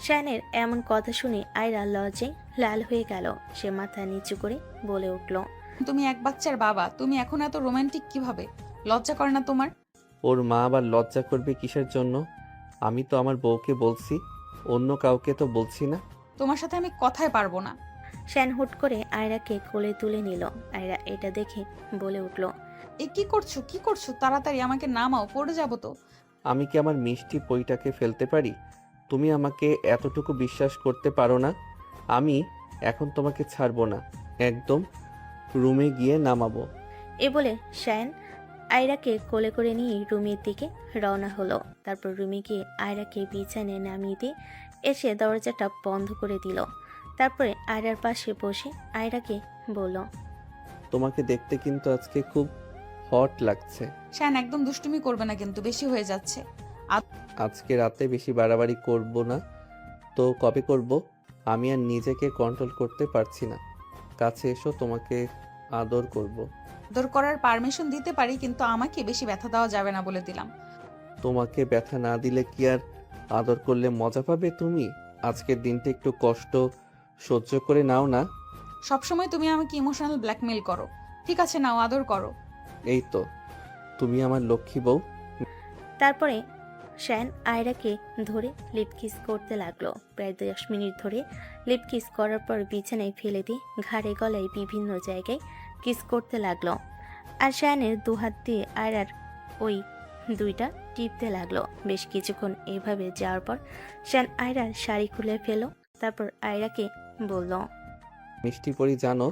শায়নের এমন কথা শুনে আয়রা লজ্জায় লাল হয়ে গেল। সে মাথা নিচু করে বলে উঠল, তুমি এক বাচ্চার বাবা, তুমি এখন এত রোমান্টিক কিভাবে? লজ্জা করে না তোমার? ওর মা আবার লজ্জা করবে কিসের জন্য? আমি তো আমার বউকে বলছি, অন্য কাউকে তো বলছি না। তোমার সাথে আমি কথাই পারবো না। শায়ন হুট করে আয়রাকে কোলে তুলে নিল। আয়রা এটা দেখে বলে উঠল, এ কি করছো, কি করছো? তাড়াতাড়ি আমাকে নামাও, পড়ে যাবো তো। আমি কি আমার মিষ্টি পইটাকে ফেলতে পারি? তুমি আমাকে এতটুকু বিশ্বাস করতে পারো না? আমি এখন তোমাকে ছাড়বো না, একদম রুমে গিয়ে নামাবো। এ বলে শায়ন আয়রাকে কোলে করে নিয়ে রুমের দিকে রওনা হলো। তারপর রুমে গিয়ে আয়রাকে বিছানায় নামিয়ে দিয়ে এসে দরজাটা বন্ধ করে দিল। তারপরে আয়রার পাশে বসে আয়রাকে বলল, তোমাকে দেখতে কিন্তু আজকে খুব হট লাগছে। শায়ন একদম দুষ্টুমি করবে না কিন্তু, বেশি হয়ে যাচ্ছে। আজকে রাতে বেশি বাড়াবাড়ি করব না তো কবে করব? আমি আর নিজেকে কন্ট্রোল করতে পারছি না। কাছে এসো, তোমাকে আদর করব। আদর করার পারমিশন দিতে পারি, কিন্তু আমাকে বেশি ব্যথা দেওয়া যাবে না বলে দিলাম। তোমাকে ব্যথা না দিলে কি আর আদর করলে মজা পাবে তুমি? আজকের দিনটা একটু কষ্ট সহ্য করে নাও না। সবসময় তুমি আমাকে ইমোশনাল ব্ল্যাকমেল করো। ঠিক আছে, নাও, আদর করো। এই তো, তুমি আমার লক্ষ্মী বউ। তারপরে শায়ন আয়রাকে ধরে লিপ কিস করতে লাগলো। প্রায় 10 মিনিট ধরে লিপ কিস করার পর বিছানায় ফেলে দিয়ে ঘাড়ে গলায় বিভিন্ন জায়গায় কিস করতে লাগলো। আর শায়নের দুহাত দিয়ে আয়রার ওই দুইটা টিপতে লাগলো। বেশ কিছুক্ষণ এভাবে যাওয়ার পর শায়ন আয়রার শাড়ি খুলে ফেল। তারপর আয়রাকে বলল, মিষ্টি পরি, জানো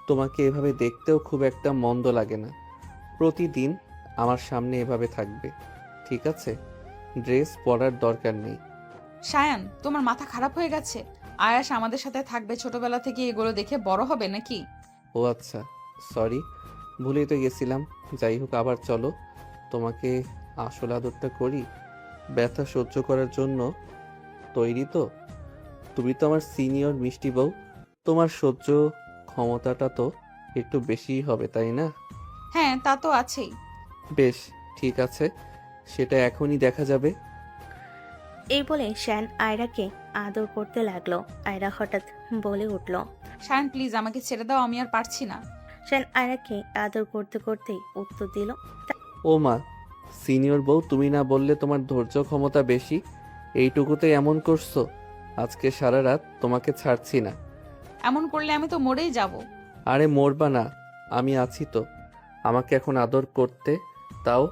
তোমাকে এভাবে দেখতেও খুব একটা মন্দ লাগে না। প্রতিদিন আমার সামনে এভাবে থাকবে, ঠিক আছে? ড্রেস পরার দরকার নেই। শায়ান, তোমার মাথা খারাপ হয়ে গেছে? আয়াস আমাদের সাথে থাকবে, ছোটবেলা থেকে এগুলো দেখে বড় হবে নাকি? ও আচ্ছা, সরি, ভুলেই তো গেছিলাম। যাই হোক, আবার চলো, তোমাকে আসল আদরটা করি। ব্যথা সহ্য করার জন্য তৈরি তো? তুমি তো আমার সিনিয়র মিষ্টি বউ, তোমার সহ্য ক্ষমতাটা তো একটু বেশিই হবে, তাই না? হ্যাঁ, তা তো আছেই। বেশ, ঠিক আছে, সেটা এখনই দেখা যাবে। এই বলে শায়ন আয়রাকে আদর করতে লাগলো। আয়রা হঠাৎ বলে উঠল, শায়ান প্লিজ আমাকে ছেড়ে দাও, আমি আর পারছি না। শায়ন আয়রাকে আদর করতে করতেই উত্তর দিল, ও মা, সিনিয়র বউ, তুমি না বললে তোমার ধৈর্য ক্ষমতা বেশি? এইটুকুতে এমন করছো? আজকে সারা রাত তোমাকে ছাড়ছি না। এমন করলে আমি তো মরেই যাব। আরে মরবা না, আমি আছি তো। আমাকে এখন আদর করতে তাও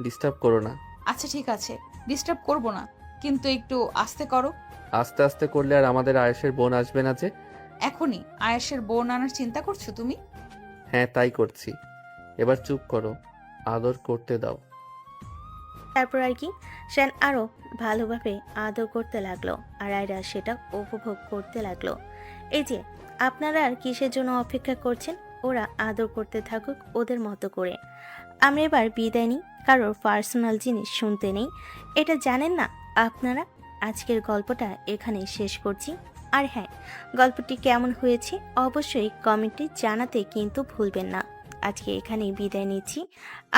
ডিস্টার্ব করো না। আচ্ছা ঠিক আছে, ডিস্টার্ব করব না, কিন্তু একটু আস্তে করো। আস্তে আস্তে করলে আর আমাদের আয়েশের বোন আসবে না যে। এখনই আয়েশের বোন আনার চিন্তা করছো তুমি? হ্যাঁ তাই করছি। এবার চুপ করো, আদর করতে দাও। তারপর আর কি শায়ান আরও ভালোভাবে আদর করতে লাগলো আর আয়রা সেটা উপভোগ করতে লাগলো। এই যে আপনারা আর কিসের জন্য অপেক্ষা করছেন, ওরা আদর করতে থাকুক ওদের মতো করে। আমরা এবার বিদায় নিই, কারোর পার্সোনাল জিনিস শুনতে নেই, এটা জানেন না আপনারা। আজকের গল্পটা এখানেই শেষ করছি। আর হ্যাঁ, গল্পটি কেমন হয়েছে অবশ্যই কমেন্টে জানাতে কিন্তু ভুলবেন না। আজকে এখানেই বিদায় নিচ্ছি,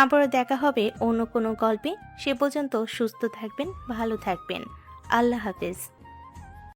আবারও দেখা হবে অন্য কোনো গল্পে। সে পর্যন্ত সুস্থ থাকবেন, ভালো থাকবেন। আল্লাহ হাফেজ।